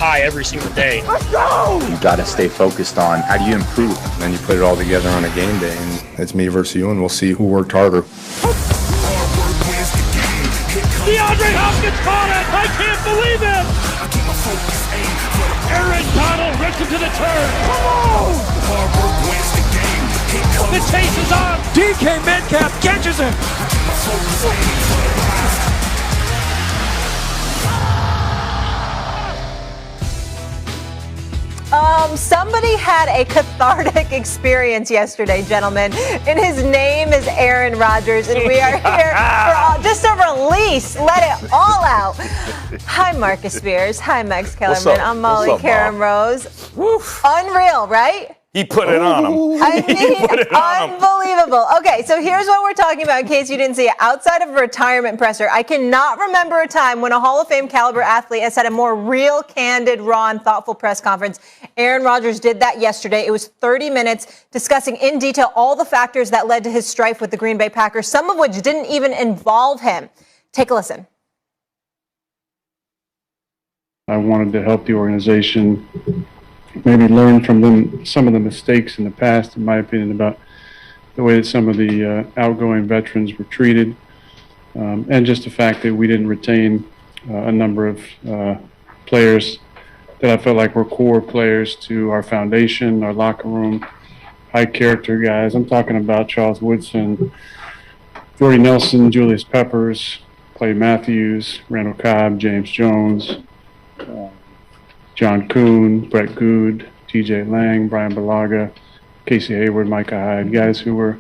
high every single day. Let's go! You got to stay focused on how do you improve. And then you put it all together on a game day, and it's me versus you, and we'll see who worked harder. DeAndre Hopkins caught it! I can't believe it! Aaron Donald rips him to the turn. Come on! The chase is on. DK Metcalf catches him. Somebody had a cathartic experience yesterday, gentlemen, and his name is Aaron Rodgers, and we are here for just a release. Let it all out. Hi, Marcus Spears. Hi, Megs Kellerman. I'm Molly Karen Rose. Woof. Unreal, right? He put it on him. I mean, unbelievable. Okay, so here's what we're talking about in case you didn't see it. Outside of a retirement presser, I cannot remember a time when a Hall of Fame caliber athlete has had a more real, candid, raw, and thoughtful press conference. Aaron Rodgers did that yesterday. It was 30 minutes discussing in detail all the factors that led to his strife with the Green Bay Packers, some of which didn't even involve him. Take a listen. I wanted to help the organization maybe learn from them some of the mistakes in the past, in my opinion, about the way that some of the outgoing veterans were treated, and just the fact that we didn't retain a number of players that I felt like were core players to our foundation, our locker room, high character guys. I'm talking about Charles Woodson, Jordy Nelson, Julius Peppers, Clay Matthews, Randall Cobb, James Jones, John Kuhn, Brett Good, TJ Lang, Brian Balaga, Casey Hayward, Micah Hyde, guys who were,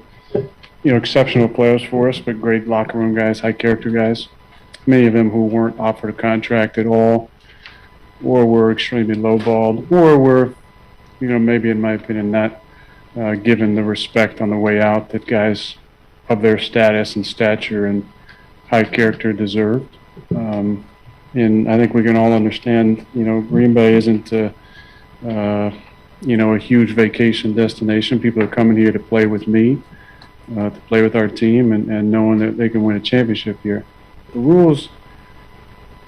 exceptional players for us, but great locker room guys, high character guys. Many of them who weren't offered a contract at all, or were extremely lowballed, or were, maybe in my opinion, not given the respect on the way out that guys of their status and stature and high character deserved. And I think we can all understand, Green Bay isn't, a huge vacation destination. People are coming here to play with me, to play with our team, and knowing that they can win a championship here. The rules,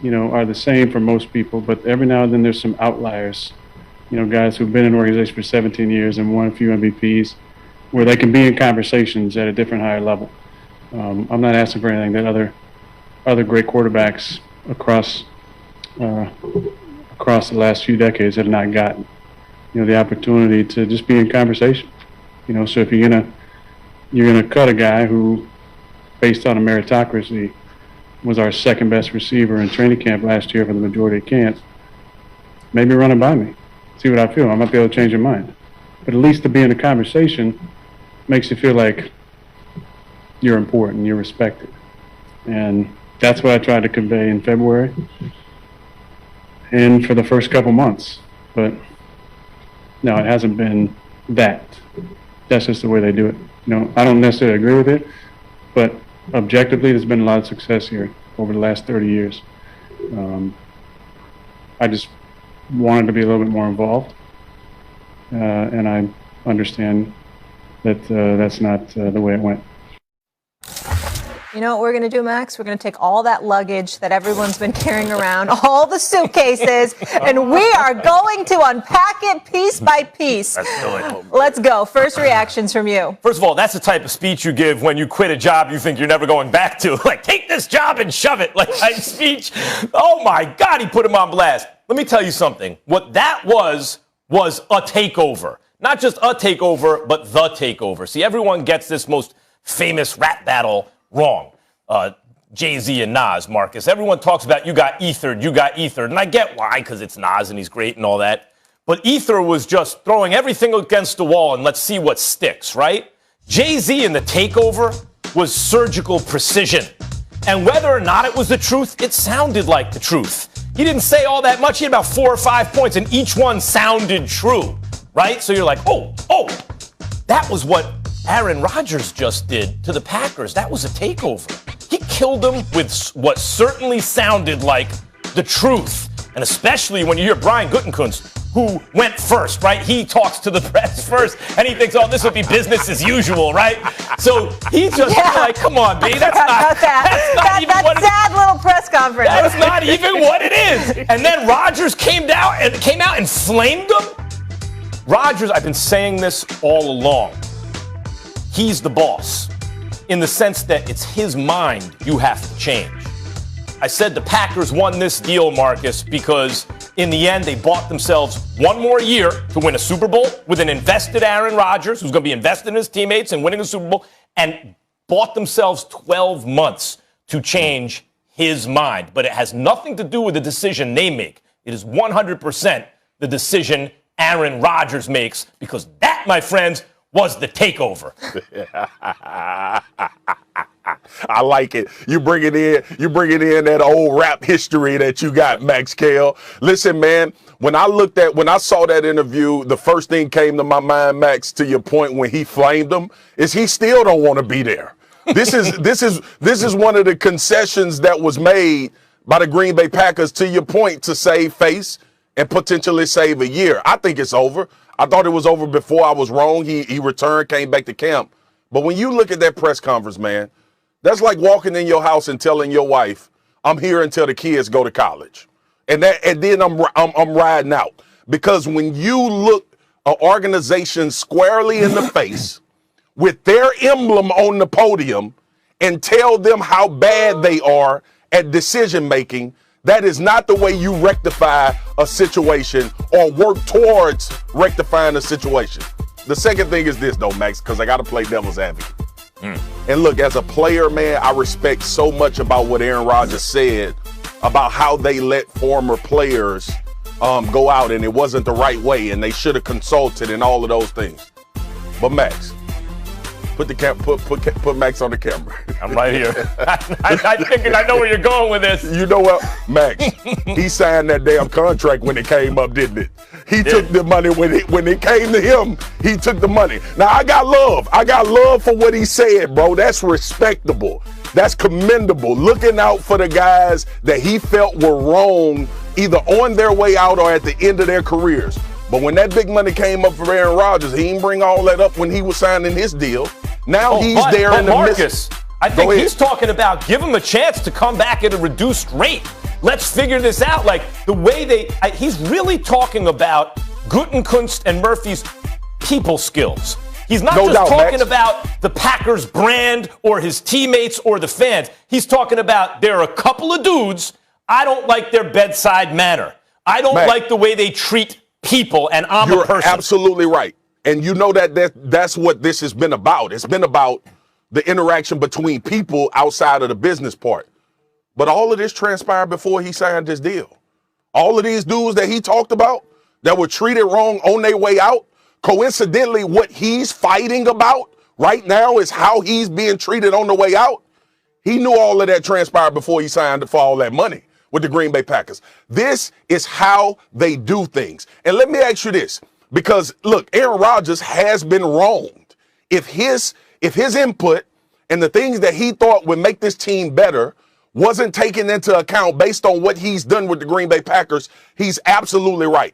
are the same for most people, but every now and then there's some outliers. Guys who've been in an organization for 17 years and won a few MVPs, where they can be in conversations at a different, higher level. I'm not asking for anything that other great quarterbacks across the last few decades have not gotten. The opportunity to just be in conversation. So if you're gonna cut a guy who, based on a meritocracy, was our second best receiver in training camp last year for the majority of camps, maybe run it by me, see what I feel. I might be able to change your mind. But at least to be in a conversation makes you feel like you're important, you're respected. And that's what I tried to convey in February and for the first couple months. But no, it hasn't been that. That's just the way they do it. I don't necessarily agree with it, but objectively, there's been a lot of success here over the last 30 years. I just wanted to be a little bit more involved, and I understand that that's not the way it went. You know what we're going to do, Max? We're going to take all that luggage that everyone's been carrying around, all the suitcases, and we are going to unpack it piece by piece. Let's go. First reactions from you. First of all, that's the type of speech you give when you quit a job you think you're never going back to. Like, take this job and shove it. Like, that speech. Oh, my God, he put him on blast. Let me tell you something. What that was a takeover. Not just a takeover, but the takeover. See, everyone gets this most famous rap battle wrong. Jay-Z and Nas, Marcus. Everyone talks about you got ethered. And I get why, because it's Nas and he's great and all that. But Ether was just throwing everything against the wall and let's see what sticks, right? Jay-Z in the takeover was surgical precision. And whether or not it was the truth, it sounded like the truth. He didn't say all that much. He had about 4 or 5 points, and each one sounded true, right? So you're like, oh, that was what Aaron Rodgers just did to the Packers. That was a takeover. He killed them with what certainly sounded like the truth. And especially when you hear Brian Gutekunst, who went first, right? He talks to the press first, and he thinks, oh, this will be business as usual, right? So he just like, come on, B, that's not even what sad little press conference. That's not even what it is. And then Rodgers came out and flamed him. Rodgers, I've been saying this all along. He's the boss in the sense that it's his mind you have to change. I said the Packers won this deal, Marcus, because in the end they bought themselves one more year to win a Super Bowl with an invested Aaron Rodgers, who's going to be invested in his teammates and winning a Super Bowl, and bought themselves 12 months to change his mind. But it has nothing to do with the decision they make. It is 100% the decision Aaron Rodgers makes, because that, my friends, was the takeover. I like it. You bring it in that old rap history that you got, Max Kell. Listen, man, when I saw that interview, the first thing came to my mind, Max, to your point when he flamed him, is he still don't want to be there. This is one of the concessions that was made by the Green Bay Packers, to your point, to save face and potentially save a year. I think it's over. I thought it was over before. I was wrong. He returned, came back to camp. But when you look at that press conference, man, that's like walking in your house and telling your wife, "I'm here until the kids go to college," and then I'm riding out. Because when you look an organization squarely in the face with their emblem on the podium and tell them how bad they are at decision making, that is not the way you rectify a situation or work towards rectifying a situation. The second thing is this, though, Max, because I got to play devil's advocate. And look, as a player, man, I respect so much about what Aaron Rodgers said about how they let former players go out, and it wasn't the right way, and they should have consulted and all of those things. But Max, put Max on the camera. I'm right here. I figured I know where you're going with this. You know what, Max? He signed that damn contract when it came up, didn't it? He took the money when it came to him. He took the money. Now I got love for what he said, bro. That's respectable. That's commendable. Looking out for the guys that he felt were wrong, either on their way out or at the end of their careers. But when that big money came up for Aaron Rodgers, he didn't bring all that up when he was signing his deal. Now he's there in the midst. I think he's talking about give him a chance to come back at a reduced rate. Let's figure this out. Like the way he's really talking about Gutekunst and Murphy's people skills. He's not just talking about the Packers brand or his teammates or the fans. He's talking about there are a couple of dudes, I don't like their bedside manner. I don't like the way they treat people, and I'm a person. You're absolutely right. And you know that's what this has been about. It's been about the interaction between people outside of the business part. But all of this transpired before he signed this deal. All of these dudes that he talked about that were treated wrong on their way out, coincidentally, what he's fighting about right now is how he's being treated on the way out. He knew all of that transpired before he signed for all that money with the Green Bay Packers. This is how they do things. And let me ask you this, because look, Aaron Rodgers has been wronged. If his input and the things that he thought would make this team better wasn't taken into account based on what he's done with the Green Bay Packers, he's absolutely right.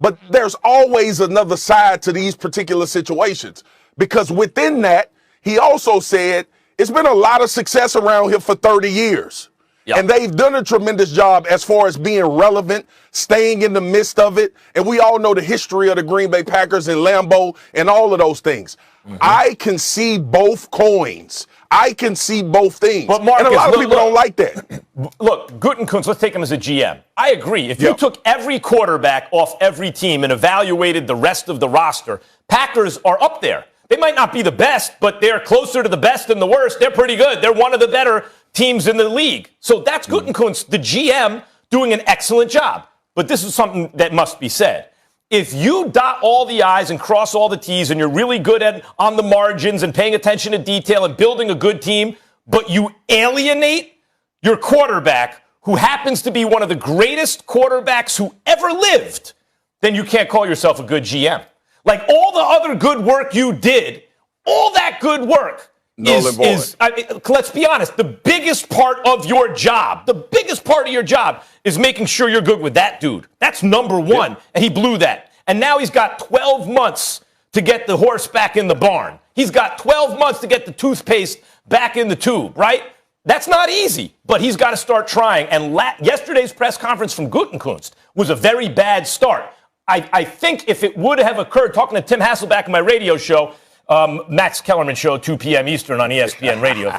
But there's always another side to these particular situations, because within that, he also said it's been a lot of success around here for 30 years. Yep. And they've done a tremendous job as far as being relevant, staying in the midst of it. And we all know the history of the Green Bay Packers and Lambeau and all of those things. Mm-hmm. I can see both coins. I can see both things. But Marcus, and a lot of people don't like that. Look, Gutekunst, let's take him as a GM. I agree. If you took every quarterback off every team and evaluated the rest of the roster, Packers are up there. They might not be the best, but they're closer to the best than the worst. They're pretty good. They're one of the better teams in the league. So that's Gutekunst, the GM, doing an excellent job. But this is something that must be said. If you dot all the I's and cross all the T's and you're really good at on the margins and paying attention to detail and building a good team, but you alienate your quarterback, who happens to be one of the greatest quarterbacks who ever lived, then you can't call yourself a good GM. Like all the other good work you did, all that good work is let's be honest, the biggest part of your job is making sure you're good with that dude. That's number one, and he blew that. And now he's got 12 months to get the horse back in the barn. He's got 12 months to get the toothpaste back in the tube, right? That's not easy, but he's got to start trying. And yesterday's press conference from Gutekunst was a very bad start. I think if it would have occurred, talking to Tim Hasselback on my radio show, Max Kellerman show, 2 p.m. Eastern on ESPN radio.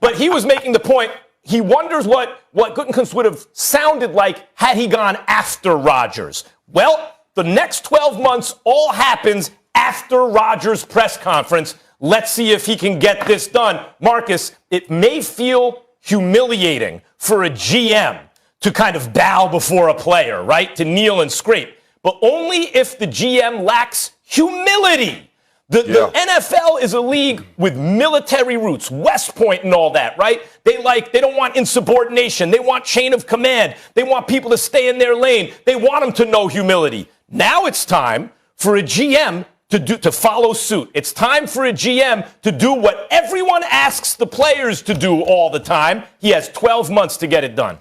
But he was making the point, he wonders what Gutekunst would have sounded like had he gone after Rodgers. Well, the next 12 months all happens after Rodgers' press conference. Let's see if he can get this done. Marcus, it may feel humiliating for a GM to kind of bow before a player, right? To kneel and scrape. But only if the GM lacks humility. The NFL is a league with military roots, West Point and all that, right? They don't want insubordination. They want chain of command. They want people to stay in their lane. They want them to know humility. Now it's time for a GM to follow suit. It's time for a GM to do what everyone asks the players to do all the time. He has 12 months to get it done.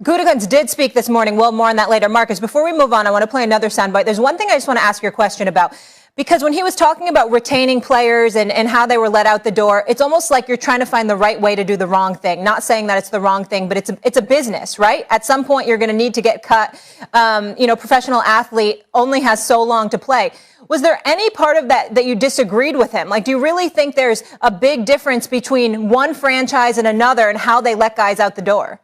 Gutekunst did speak this morning. Well, more on that later. Marcus, before we move on, I want to play another soundbite. There's one thing I just want to ask your question about. Because when he was talking about retaining players and how they were let out the door, it's almost like you're trying to find the right way to do the wrong thing. Not saying that it's the wrong thing, but it's a business, right? At some point, you're going to need to get cut. Professional athlete only has so long to play. Was there any part of that you disagreed with him? Like, do you really think there's a big difference between one franchise and another and how they let guys out the door?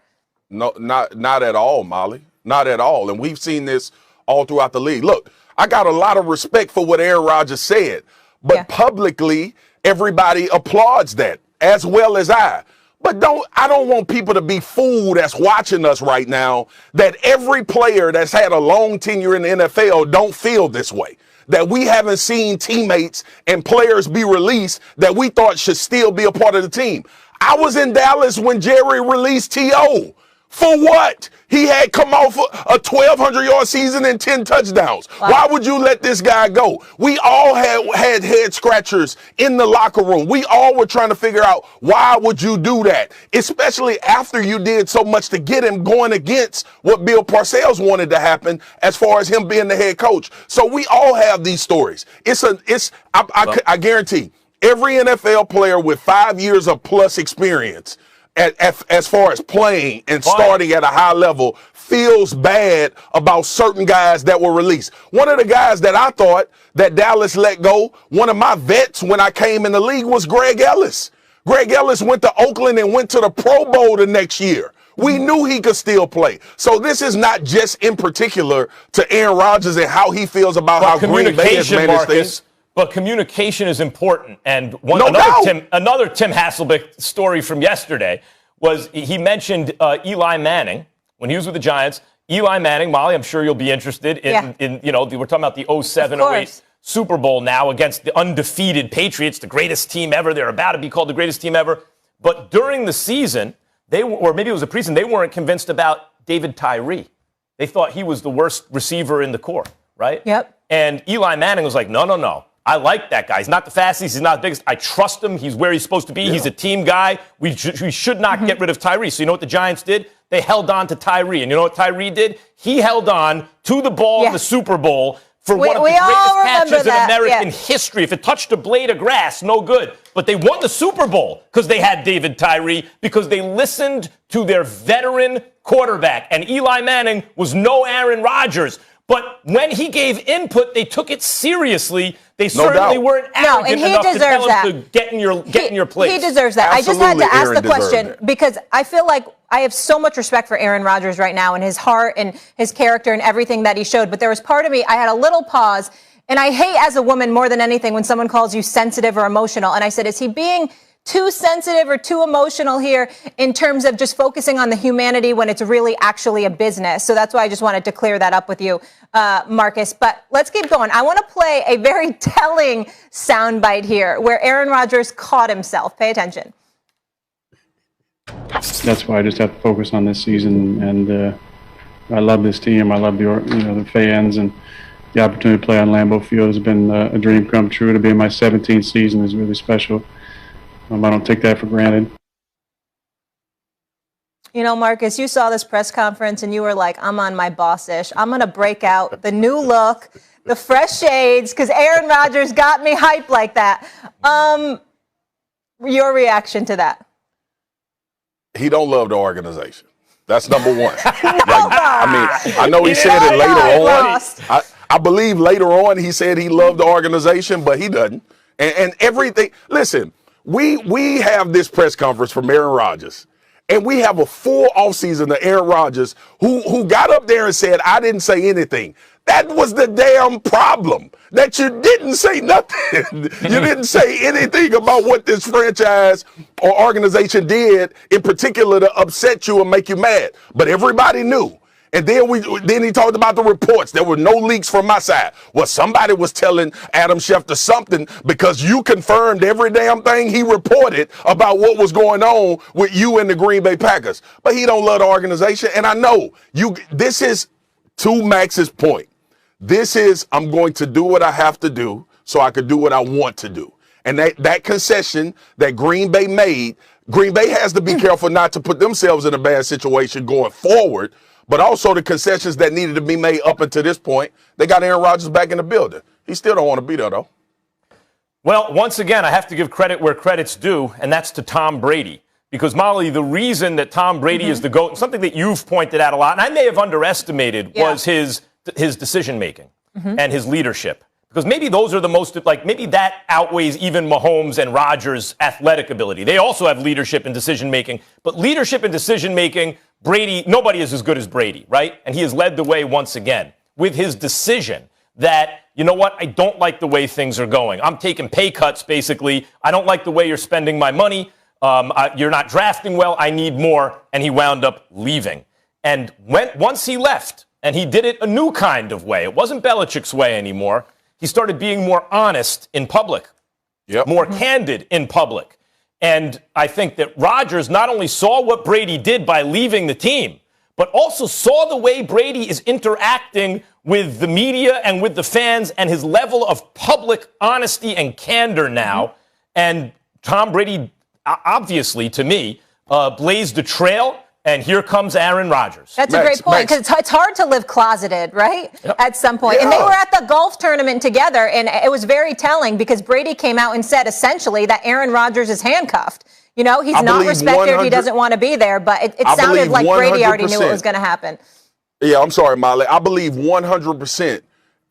No, not at all, Molly. Not at all. And we've seen this all throughout the league. Look, I got a lot of respect for what Aaron Rodgers said, but publicly, everybody applauds that as well as I. But I don't want people to be fooled that's watching us right now that every player that's had a long tenure in the NFL don't feel this way. That we haven't seen teammates and players be released that we thought should still be a part of the team. I was in Dallas when Jerry released T.O. For what? He had come off a 1,200-yard season and 10 touchdowns. Wow. Why would you let this guy go? We all had head scratchers in the locker room. We all were trying to figure out, why would you do that? Especially after you did so much to get him going against what Bill Parcells wanted to happen as far as him being the head coach. So we all have these stories. I guarantee every NFL player with 5 years of plus experience as far as playing and starting at a high level feels bad about certain guys that were released. One of the guys that I thought that Dallas let go, one of my vets when I came in the league, was Greg Ellis. Greg Ellis went to Oakland and went to the Pro Bowl the next year. We knew he could still play. So this is not just in particular to Aaron Rodgers and how he feels about how Green Bay has managed things. But communication is important. And another Tim Hasselbeck story from yesterday was he mentioned Eli Manning when he was with the Giants. Eli Manning, Molly, I'm sure you'll be interested in we're talking about the 07-08 Super Bowl now against the undefeated Patriots, the greatest team ever. They're about to be called the greatest team ever. But during the season, or maybe it was a preseason, they weren't convinced about David Tyree. They thought he was the worst receiver in the corps, right? Yep. And Eli Manning was like, no. I like that guy. He's not the fastest. He's not the biggest. I trust him. He's where he's supposed to be. Yeah. He's a team guy. We should not get rid of Tyree. So you know what the Giants did? They held on to Tyree. And you know what Tyree did? He held on to the ball in the Super Bowl for one of the greatest catches in American history. If it touched a blade of grass, no good. But they won the Super Bowl because they had David Tyree, because they listened to their veteran quarterback. And Eli Manning was no Aaron Rodgers. But when he gave input, they took it seriously. They certainly weren't arrogant enough to tell him to get in your place. He deserves that. Absolutely, I just had to ask Aaron the question because I feel like I have so much respect for Aaron Rodgers right now and his heart and his character and everything that he showed. But there was part of me, I had a little pause. And I hate as a woman more than anything when someone calls you sensitive or emotional. And I said, is he being too sensitive or too emotional here in terms of just focusing on the humanity when it's really actually a business? So that's why I just wanted to clear that up with you, Marcus. But let's keep going. I want to play a very telling soundbite here where Aaron Rodgers caught himself. Pay attention. That's why I just have to focus on this season. And I love this team. I love the fans, and the opportunity to play on Lambeau Field has been a dream come true. To be in my 17th season is really special. I don't take that for granted. You know, Marcus, you saw this press conference and you were like, I'm on my boss-ish. I'm going to break out the new look, the fresh shades, because Aaron Rodgers got me hyped like that. Your reaction to that? He don't love the organization. That's number one. I know he said it later on. I believe later on he said he loved the organization, but he doesn't. And everything. Listen, we have this press conference from Aaron Rodgers, and we have a full offseason of Aaron Rodgers who got up there and said, I didn't say anything. That was the damn problem, that you didn't say nothing. You didn't say anything about what this franchise or organization did in particular to upset you and make you mad. But everybody knew. And then he talked about the reports. There were no leaks from my side. Well, somebody was telling Adam Schefter something because you confirmed every damn thing he reported about what was going on with you and the Green Bay Packers. But he don't love the organization. And I know this is, to Max's point, this is, I'm going to do what I have to do so I can do what I want to do. And that concession that Green Bay made, Green Bay has to be careful not to put themselves in a bad situation going forward, but also the concessions that needed to be made up until this point. They got Aaron Rodgers back in the building. He still don't want to be there, though. Well, once again, I have to give credit where credit's due, and that's to Tom Brady. Because, Molly, the reason that Tom Brady is the GOAT, something that you've pointed out a lot, and I may have underestimated, was his decision-making and his leadership. Because maybe those are the most, maybe that outweighs even Mahomes and Rodgers' athletic ability. They also have leadership and decision-making. But leadership and decision-making, Brady, nobody is as good as Brady, right? And he has led the way once again with his decision that, you know what, I don't like the way things are going. I'm taking pay cuts, basically. I don't like the way you're spending my money. You're not drafting well. I need more. And he wound up leaving. And once he left, and he did it a new kind of way. It wasn't Belichick's way anymore. He started being more honest in public, more candid in public. And I think that Rodgers not only saw what Brady did by leaving the team, but also saw the way Brady is interacting with the media and with the fans and his level of public honesty and candor now. And Tom Brady, obviously, to me, blazed a trail. And here comes Aaron Rodgers. That's a great point, because it's hard to live closeted, right, at some point. And they were at the golf tournament together, and it was very telling because Brady came out and said, essentially, that Aaron Rodgers is handcuffed. You know, he's not respected. He doesn't want to be there. But it sounded like Brady already knew what was going to happen. Yeah, I'm sorry, Molly. I believe 100%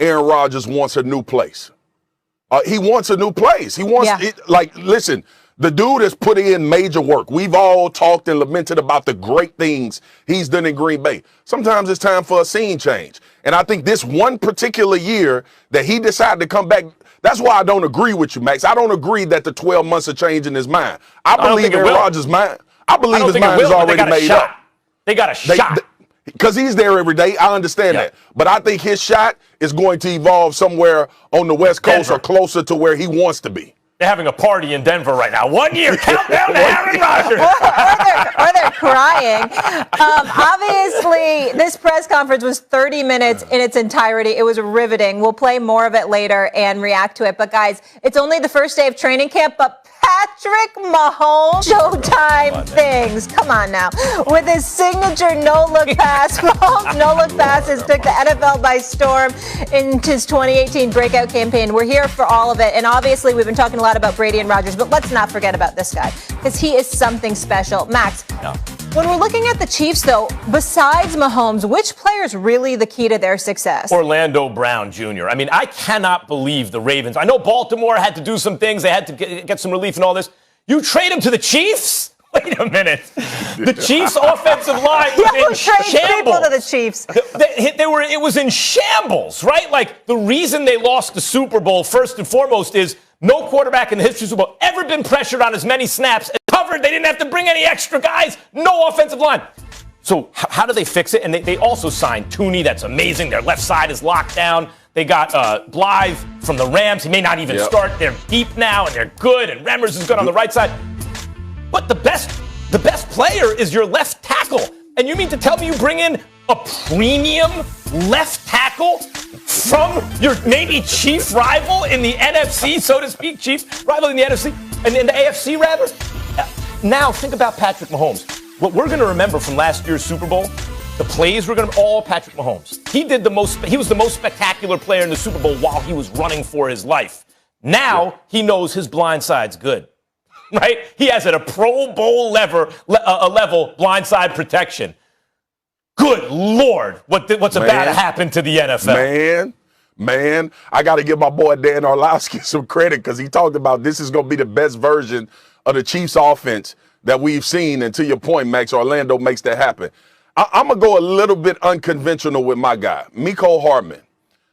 Aaron Rodgers wants a new place. He wants a new place. He wants, listen, the dude has put in major work. We've all talked and lamented about the great things he's done in Green Bay. Sometimes it's time for a scene change. And I think this one particular year that he decided to come back, that's why I don't agree with you, Max. I don't agree that the 12 months are changing his mind. I believe Aaron Rodgers' mind. I believe his mind is already made up. They got a shot. Because he's there every day. I understand that. But I think his shot is going to evolve somewhere on the West Coast or closer to where he wants to be. They're having a party in Denver right now. 1 year countdown to Aaron Rodgers. or they're crying. Obviously, this press conference was 30 minutes in its entirety. It was riveting. We'll play more of it later and react to it. But, guys, it's only the first day of training camp, but Patrick Mahomes Showtime things. Come on now. With his signature no-look pass, Mahomes' no-look passes took the NFL by storm in his 2018 breakout campaign. We're here for all of it. And obviously, we've been talking a lot about Brady and Rodgers, but let's not forget about this guy because he is something special. Max, when we're looking at the Chiefs, though, besides Mahomes, which player is really the key to their success? Orlando Brown Jr. I mean, I cannot believe the Ravens. I know Baltimore had to do some things. They had to get some relief and all this. You trade him to the Chiefs? Wait a minute. The Chiefs' offensive line was in shambles. People to the Chiefs. It was in shambles, right? Like, the reason they lost the Super Bowl, first and foremost, is no quarterback in the history of the Super Bowl ever been pressured on as many snaps as covered. They didn't have to bring any extra guys. No offensive line. So how do they fix it? And they also signed Tooney. That's amazing. Their left side is locked down. They got Blythe from the Rams. He may not even start. They're deep now, and they're good. And Remmers is good on the right side. But the best player is your left tackle. And you mean to tell me you bring in a premium left tackle from your maybe chief rival in the NFC, so to speak, chief rival in the NFC, and in the AFC, rather? Now, think about Patrick Mahomes. What we're going to remember from last year's Super Bowl, the plays were going to be all Patrick Mahomes. He was the most spectacular player in the Super Bowl while he was running for his life. Now, he knows his blind side's good. right? He has a Pro Bowl level blindside protection. Good Lord, what's about to happen to the NFL? Man, I got to give my boy Dan Orlowski some credit because he talked about this is going to be the best version of the Chiefs offense that we've seen. And to your point, Max, Orlando makes that happen. I'm going to go a little bit unconventional with my guy, Mecole Hardman.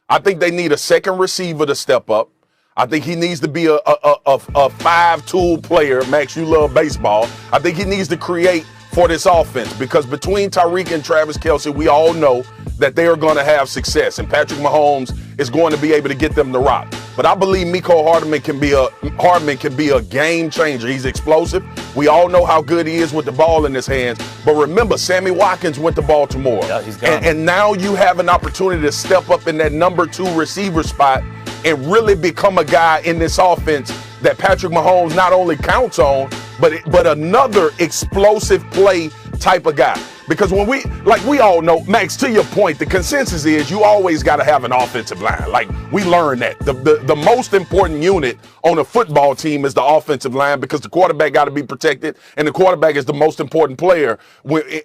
I think they need a second receiver to step up. I think he needs to be a five-tool player. Max, you love baseball. I think he needs to create for this offense because between Tyreek and Travis Kelce, we all know that they are going to have success, and Patrick Mahomes is going to be able to get them to rock. But I believe Mecole Hardman can be a game changer. He's explosive. We all know how good he is with the ball in his hands. But remember, Sammy Watkins went to Baltimore. Yeah, he's gone. And now you have an opportunity to step up in that number 2 receiver spot and really become a guy in this offense that Patrick Mahomes not only counts on, but another explosive play type of guy. Because when we all know, Max, to your point, the consensus is you always got to have an offensive line. Like, we learned that. The most important unit on a football team is the offensive line because the quarterback got to be protected, and the quarterback is the most important player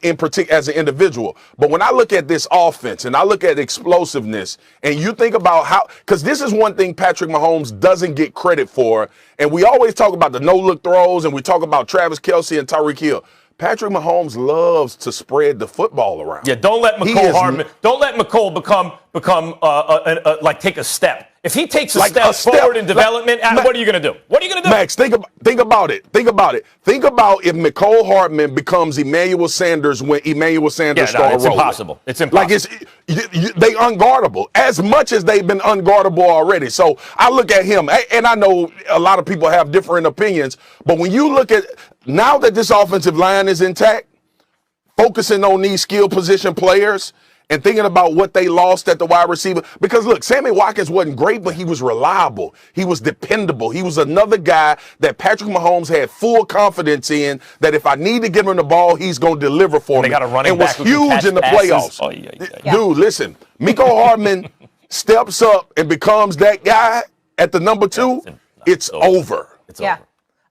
in particular as an individual. But when I look at this offense and I look at explosiveness, and you think about how, because this is one thing Patrick Mahomes doesn't get credit for, and we always talk about the no-look throws, and we talk about Travis Kelce and Tyreek Hill. Patrick Mahomes loves to spread the football around. Yeah, don't let Mecole become take a step. If he takes a step forward in development, what are you going to do? What are you going to do? Max, think about it. Think about if Mecole Hardman becomes Emmanuel Sanders when Emmanuel Sanders started rolling. Impossible. It's impossible. Like they unguardable as much as they've been unguardable already. So I look at him, and I know a lot of people have different opinions, but when you look at now that this offensive line is intact, focusing on these skill position players and thinking about what they lost at the wide receiver. Because, look, Sammy Watkins wasn't great, but he was reliable. He was dependable. He was another guy that Patrick Mahomes had full confidence in that if I need to give him the ball, he's going to deliver for me. They got a running back was huge in the playoffs. Oh, yeah. Dude, listen, Mecole Hardman steps up and becomes that guy at the number 2. It's over. It's yeah. over.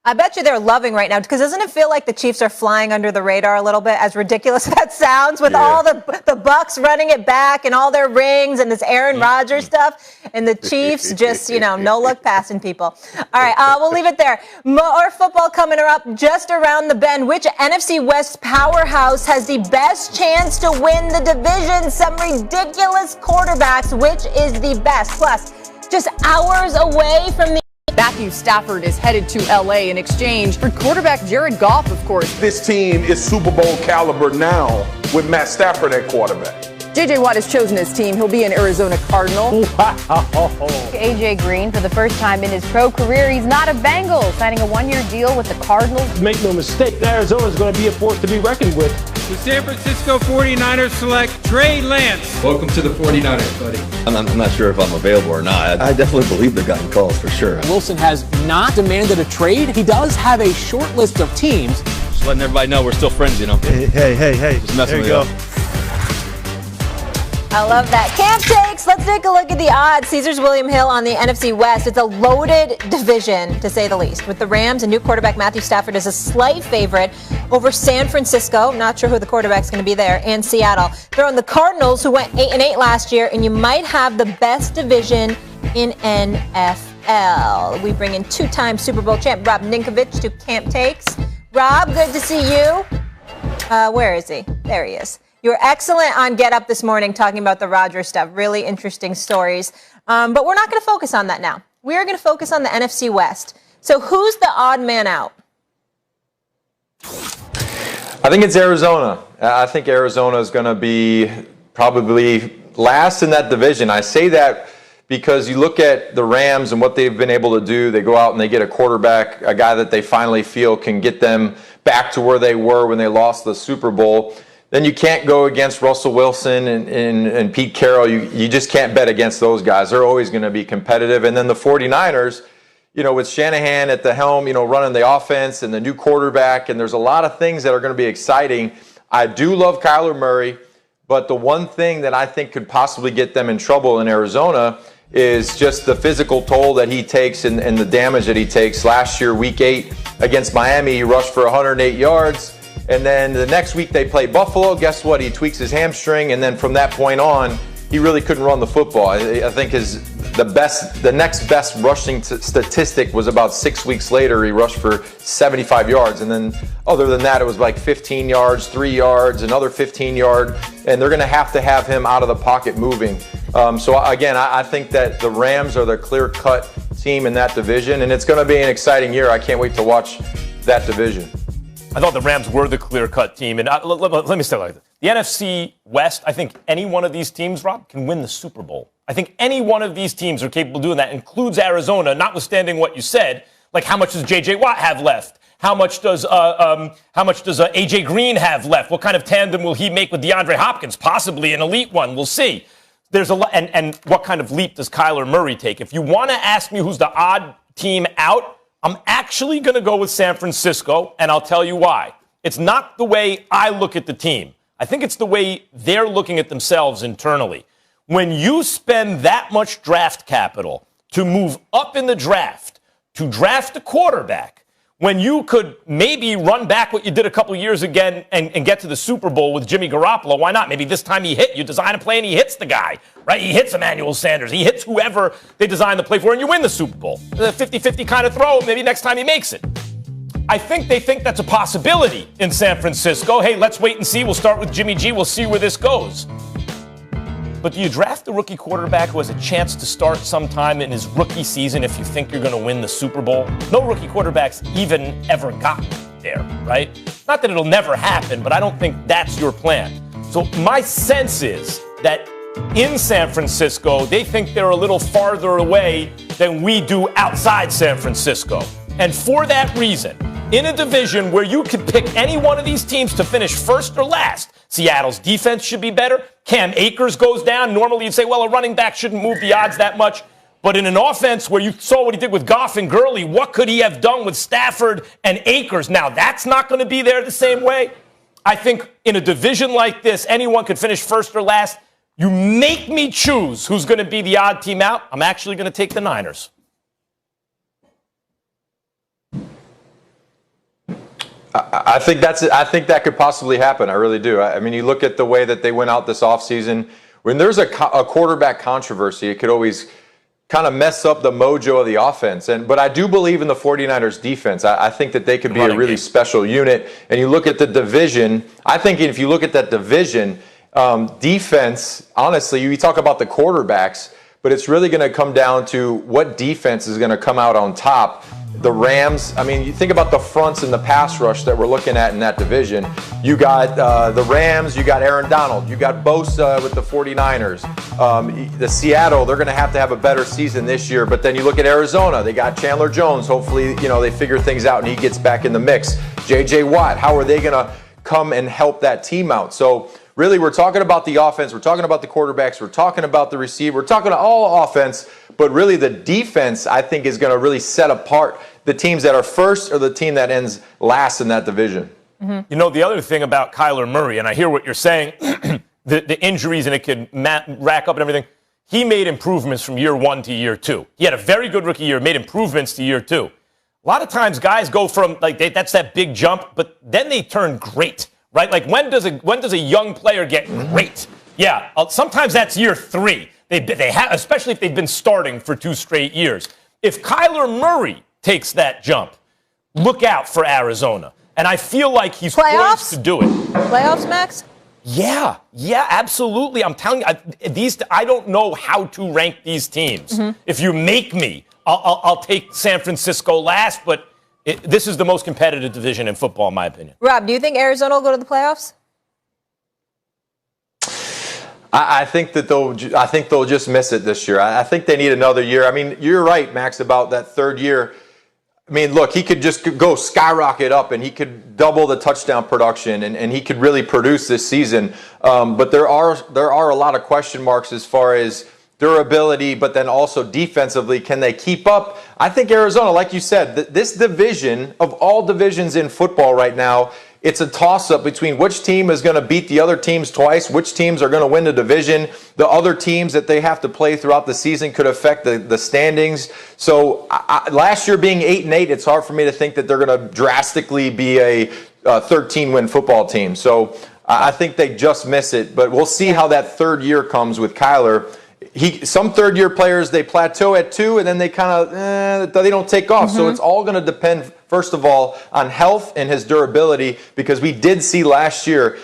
I bet you they're loving right now because doesn't it feel like the Chiefs are flying under the radar a little bit, as ridiculous as that sounds, with all the Bucks running it back and all their rings and this Aaron Rodgers stuff, and the Chiefs just, no look passing people. All right, we'll leave it there. More football coming up just around the bend. Which NFC West powerhouse has the best chance to win the division? Some ridiculous quarterbacks. Which is the best? Plus, just hours away from the Matthew Stafford is headed to L.A. in exchange for quarterback Jared Goff, of course. This team is Super Bowl caliber now with Matt Stafford at quarterback. J.J. Watt has chosen his team. He'll be an Arizona Cardinal. A.J. Green, for the first time in his pro career, he's not a Bengal, signing a one-year deal with the Cardinals. Make no mistake, Arizona's going to be a force to be reckoned with. The San Francisco 49ers select Trey Lance. Welcome to the 49ers, buddy. I'm not sure if I'm available or not. I definitely believe the guy calls for sure. Wilson has not demanded a trade. He does have a short list of teams. Just letting everybody know we're still friends, Hey. Just messing with you. I love that. Camp takes. Let's take a look at the odds. Caesars William Hill on the NFC West. It's a loaded division, to say the least. With the Rams and new quarterback Matthew Stafford is a slight favorite over San Francisco. Not sure who the quarterback's going to be there. And Seattle. They're on the Cardinals, who went 8-8 last year, and you might have the best division in NFL. We bring in two-time Super Bowl champ Rob Ninkovich to Camp Takes. Rob, good to see you. Where is he? There he is. You were excellent on Get Up this morning talking about the Rodgers stuff. Really interesting stories. But we're not going to focus on that now. We are going to focus on the NFC West. So who's the odd man out? I think it's Arizona. I think Arizona is going to be probably last in that division. I say that because you look at the Rams and what they've been able to do. They go out and they get a quarterback, a guy that they finally feel can get them back to where they were when they lost the Super Bowl. Then you can't go against Russell Wilson and Pete Carroll. You just can't bet against those guys. They're always going to be competitive. And then the 49ers, with Shanahan at the helm, running the offense and the new quarterback, and there's a lot of things that are going to be exciting. I do love Kyler Murray, but the one thing that I think could possibly get them in trouble in Arizona is just the physical toll that he takes and the damage that he takes. Last year, week 8 against Miami, he rushed for 108 yards. And then the next week they play Buffalo. Guess what? He tweaks his hamstring. And then from that point on, he really couldn't run the football. I think the next best rushing statistic was about 6 weeks later. He rushed for 75 yards. And then other than that, it was like 15 yards, 3 yards, another 15 yard. And they're going to have him out of the pocket moving. So again, I think that the Rams are the clear-cut team in that division. And it's going to be an exciting year. I can't wait to watch that division. I thought the Rams were the clear-cut team. And let me say it like this. The NFC West, I think any one of these teams, Rob, can win the Super Bowl. I think any one of these teams are capable of doing that, includes Arizona, notwithstanding what you said. Like, how much does J.J. Watt have left? How much does A.J. Green have left? What kind of tandem will he make with DeAndre Hopkins? Possibly an elite one. We'll see. There's a lot, and what kind of leap does Kyler Murray take? If you want to ask me who's the odd team out, I'm actually going to go with San Francisco, and I'll tell you why. It's not the way I look at the team. I think it's the way they're looking at themselves internally. When you spend that much draft capital to move up in the draft, to draft a quarterback, when you could maybe run back what you did a couple years again and get to the Super Bowl with Jimmy Garoppolo, why not? Maybe this time he hit. You design a play and he hits the guy, right? He hits Emmanuel Sanders. He hits whoever they design the play for, and you win the Super Bowl. The 50-50 kind of throw, maybe next time he makes it. I think they think that's a possibility in San Francisco. Hey, let's wait and see. We'll start with Jimmy G. We'll see where this goes. But do you draft a rookie quarterback who has a chance to start sometime in his rookie season if you think you're going to win the Super Bowl? No rookie quarterback's even ever gotten there, right? Not that it'll never happen, but I don't think that's your plan. So my sense is that in San Francisco, they think they're a little farther away than we do outside San Francisco. And for that reason, in a division where you could pick any one of these teams to finish first or last, Seattle's defense should be better. Cam Akers goes down. Normally you'd say, well, a running back shouldn't move the odds that much. But in an offense where you saw what he did with Goff and Gurley, what could he have done with Stafford and Akers? Now, that's not going to be there the same way. I think in a division like this, anyone could finish first or last. You make me choose who's going to be the odd team out. I'm actually going to take the Niners. I think that could possibly happen. I really do. I mean, you look at the way that they went out this offseason. When there's a quarterback controversy, it could always kind of mess up the mojo of the offense. But I do believe in the 49ers defense. I think that they could be a really special unit. And you look at the division, I think if you look at that division, defense, honestly, you talk about the quarterbacks, but it's really going to come down to what defense is going to come out on top. The Rams, I mean, you think about the fronts and the pass rush that we're looking at in that division. You got the Rams, you got Aaron Donald, you got Bosa with the 49ers. The Seattle, they're going to have a better season this year. But then you look at Arizona, they got Chandler Jones. Hopefully, they figure things out and he gets back in the mix. J.J. Watt, how are they going to come and help that team out? So really, we're talking about the offense, we're talking about the quarterbacks, we're talking about the receiver, we're talking all offense, but really the defense, I think, is going to really set apart the teams that are first or the team that ends last in that division. Mm-hmm. The other thing about Kyler Murray, and I hear what you're saying, the injuries and it could rack up and everything, he made improvements from year 1 to year 2. He had a very good rookie year, made improvements to year 2. A lot of times guys go from, that's that big jump, but then they turn great. Right? Like, when does a young player get great? Yeah, sometimes that's year 3. They have, especially if they've been starting for 2 straight years. If Kyler Murray takes that jump, look out for Arizona. And I feel like he's poised to do it. Playoffs, Max? Yeah, absolutely. I'm telling you, I don't know how to rank these teams. Mm-hmm. If you make me, I'll take San Francisco last, but this is the most competitive division in football, in my opinion. Rob, do you think Arizona will go to the playoffs? I think they'll just miss it this year. I think they need another year. I mean, you're right, Max, about that third year. I mean, look, he could just go skyrocket up and he could double the touchdown production and he could really produce this season. But there are a lot of question marks as far as durability, but then also defensively, can they keep up? I think Arizona, like you said, this division of all divisions in football right now it's a toss-up between which team is going to beat the other teams twice, which teams are going to win the division. The other teams that they have to play throughout the season could affect the standings. So last year being 8-8, it's hard for me to think that they're going to drastically be a 13-win football team. So I think they just miss it. But we'll see how that third year comes with Kyler. Some third-year players, they plateau at 2, and then they kind of they don't take off. So it's all going to depend, first of all, on health and his durability, because we did see last year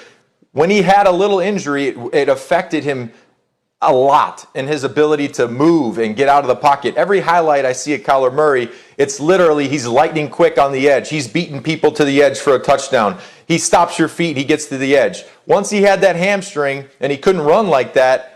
when he had a little injury, it affected him a lot in his ability to move and get out of the pocket. Every highlight I see of Kyler Murray, it's literally he's lightning quick on the edge. He's beating people to the edge for a touchdown. He stops your feet. He gets to the edge. Once he had that hamstring and he couldn't run like that,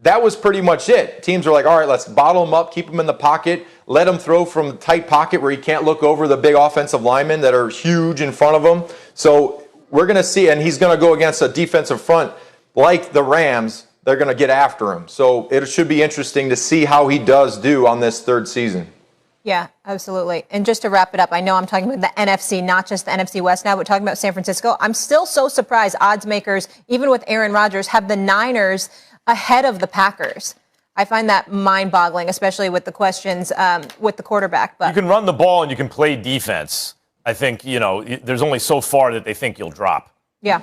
that was pretty much it. Teams are like, all right, let's bottle him up, keep him in the pocket, let him throw from a tight pocket where he can't look over the big offensive linemen that are huge in front of him. So we're going to see, and he's going to go against a defensive front like the Rams. They're going to get after him. So it should be interesting to see how he does do on this third season. Yeah, absolutely. And just to wrap it up, I know I'm talking about the NFC, not just the NFC West now, but talking about San Francisco. I'm still so surprised odds makers, even with Aaron Rodgers, have the Niners ahead of the Packers. I find that mind-boggling, especially with the questions with the quarterback. But you can run the ball and you can play defense. I think, there's only so far that they think you'll drop. Yeah.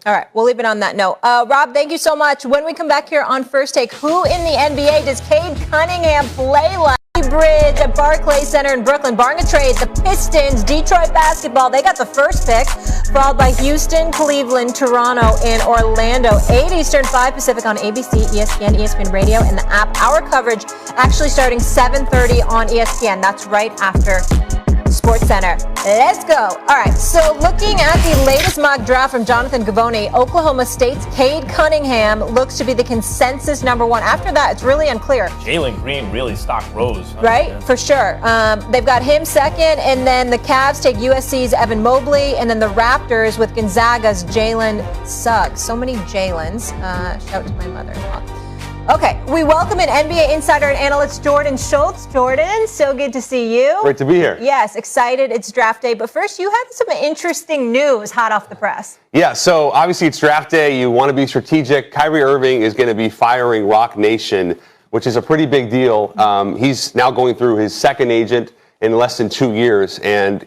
All right, we'll leave it on that note. Rob, thank you so much. When we come back here on First Take, who in the NBA does Cade Cunningham play like? Bridge at Barclays Center in Brooklyn. Barring a trade, the Pistons, Detroit basketball, they got the first pick, followed by Houston, Cleveland, Toronto, and Orlando. 8 Eastern, 5 Pacific on ABC, ESPN, ESPN Radio, and the app. Our coverage actually starting 7:30 on ESPN. That's right after Sports Center. Let's go. All right, so looking at the latest mock draft from Jonathan Givony, Oklahoma State's Cade Cunningham looks to be the consensus number 1. After that, it's really unclear. Jalen Green really stock rose. Right, for sure. They've got him second, and then the Cavs take USC's Evan Mobley, and then the Raptors with Gonzaga's Jalen Suggs. So many Jalens. Shout out to my mother-in-law. Okay, we welcome in NBA insider and analyst Jordan Schultz. Jordan, so good to see you. Great to be here. Yes, excited. It's draft day. But first, you had some interesting news hot off the press. Yeah, so obviously it's draft day. You want to be strategic. Kyrie Irving is going to be firing Rock Nation, which is a pretty big deal. He's now going through his second agent in less than 2 years. And,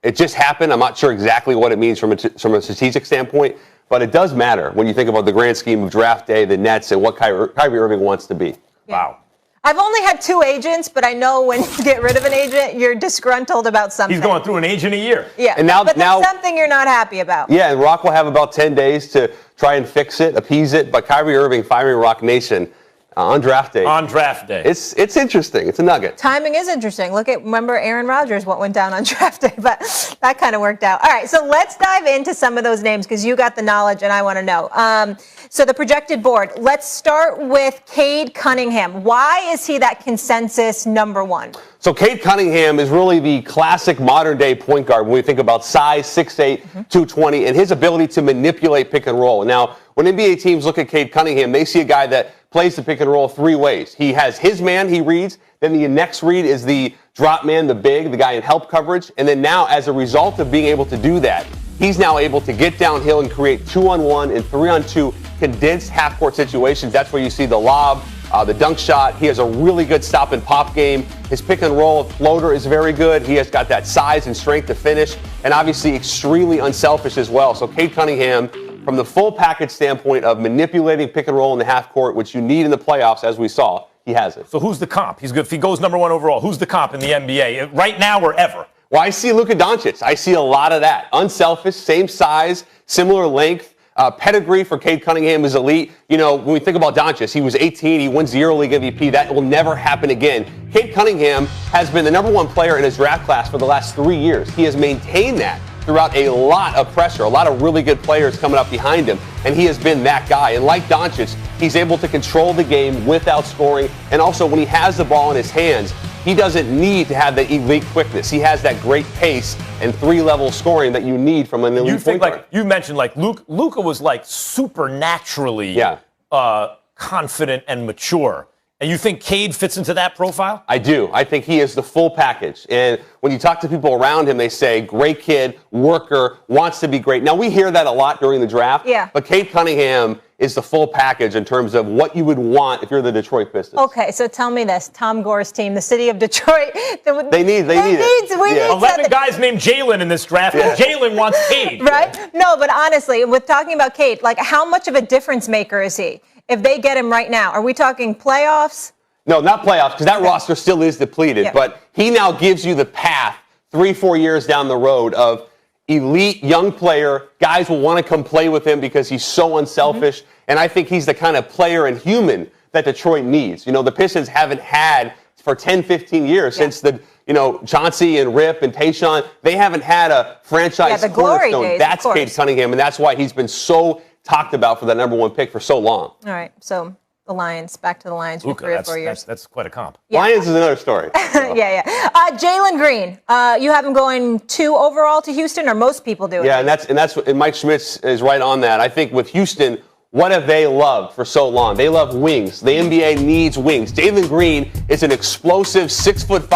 it just happened. I'm not sure exactly what it means from a strategic standpoint. But it does matter when you think about the grand scheme of draft day, the Nets, and what Kyrie Irving wants to be. Yeah. Wow. I've only had 2 agents, but I know when you get rid of an agent, you're disgruntled about something. He's going through an agent a year. Yeah, and now, but that's something you're not happy about. Yeah, and Rock will have about 10 days to try and fix it, appease it. But Kyrie Irving firing Rock Nation on draft day. On draft day. It's interesting. It's a nugget. Timing is interesting. Remember Aaron Rodgers, what went down on draft day, but that kind of worked out. All right, so let's dive into some of those names because you got the knowledge and I want to know. So the projected board, let's start with Cade Cunningham. Why is he that consensus number 1? So Cade Cunningham is really the classic modern-day point guard when we think about size, 6'8", 220, and his ability to manipulate pick and roll. Now, when NBA teams look at Cade Cunningham, they see a guy that plays the pick and roll 3 ways. He has his man he reads, then the next read is the drop man, the big, the guy in help coverage, and then now as a result of being able to do that, he's now able to get downhill and create 2-on-1 and 3-on-2 condensed half-court situations. That's where you see the lob, the dunk shot. He has a really good stop and pop game. His pick and roll floater is very good. He has got that size and strength to finish, and obviously extremely unselfish as well. So Cade Cunningham, from the full package standpoint of manipulating pick and roll in the half court, which you need in the playoffs, as we saw, he has it. So who's the comp? He's good. If he goes number 1 overall, who's the comp in the NBA right now or ever? Well, I see Luka Doncic. I see a lot of that. Unselfish, same size, similar length. Pedigree for Cade Cunningham is elite. When we think about Doncic, he was 18. He wins the EuroLeague MVP. That will never happen again. Cade Cunningham has been the number 1 player in his draft class for the last 3 years. He has maintained that throughout a lot of pressure, a lot of really good players coming up behind him, and he has been that guy. And like Doncic, he's able to control the game without scoring, and also when he has the ball in his hands, he doesn't need to have that elite quickness. He has that great pace and 3-level scoring that you need from an elite point guard. You mentioned Luka was supernaturally confident and mature. And you think Cade fits into that profile? I do. I think he is the full package. And when you talk to people around him, they say, great kid, worker, wants to be great. Now, we hear that a lot during the draft. Yeah. But Cade Cunningham is the full package in terms of what you would want if you're the Detroit Pistons. Okay, so tell me this. Tom Gore's team, the city of Detroit. They need it. We need 11 guys named Jalen in this draft, and Jalen wants Cade. Right? No, but honestly, with talking about Cade, like how much of a difference maker is he? If they get him right now, are we talking playoffs? No, not playoffs, because that roster still is depleted. Yeah. But he now gives you the path 3-4 years down the road of elite young player. Guys will want to come play with him because he's so unselfish. And I think he's the kind of player and human that Detroit needs. You know, the Pistons haven't had for 10, 15 years since Chauncey and Rip and Tayshaun. They haven't had a franchise cornerstone. That's Cade Cunningham, and that's why he's been so talked about for that number 1 pick for so long. All right, so the Lions, back to the Lions for 3 or 4 years. That's quite a comp. Yeah. Lions is another story. Yeah. Jalen Green, you have him going 2 overall to Houston, or most people do. Yeah, and Mike Schmitz is right on that. I think with Houston, what have they loved for so long? They love wings. The NBA needs wings. Jalen Green is an explosive 6'5",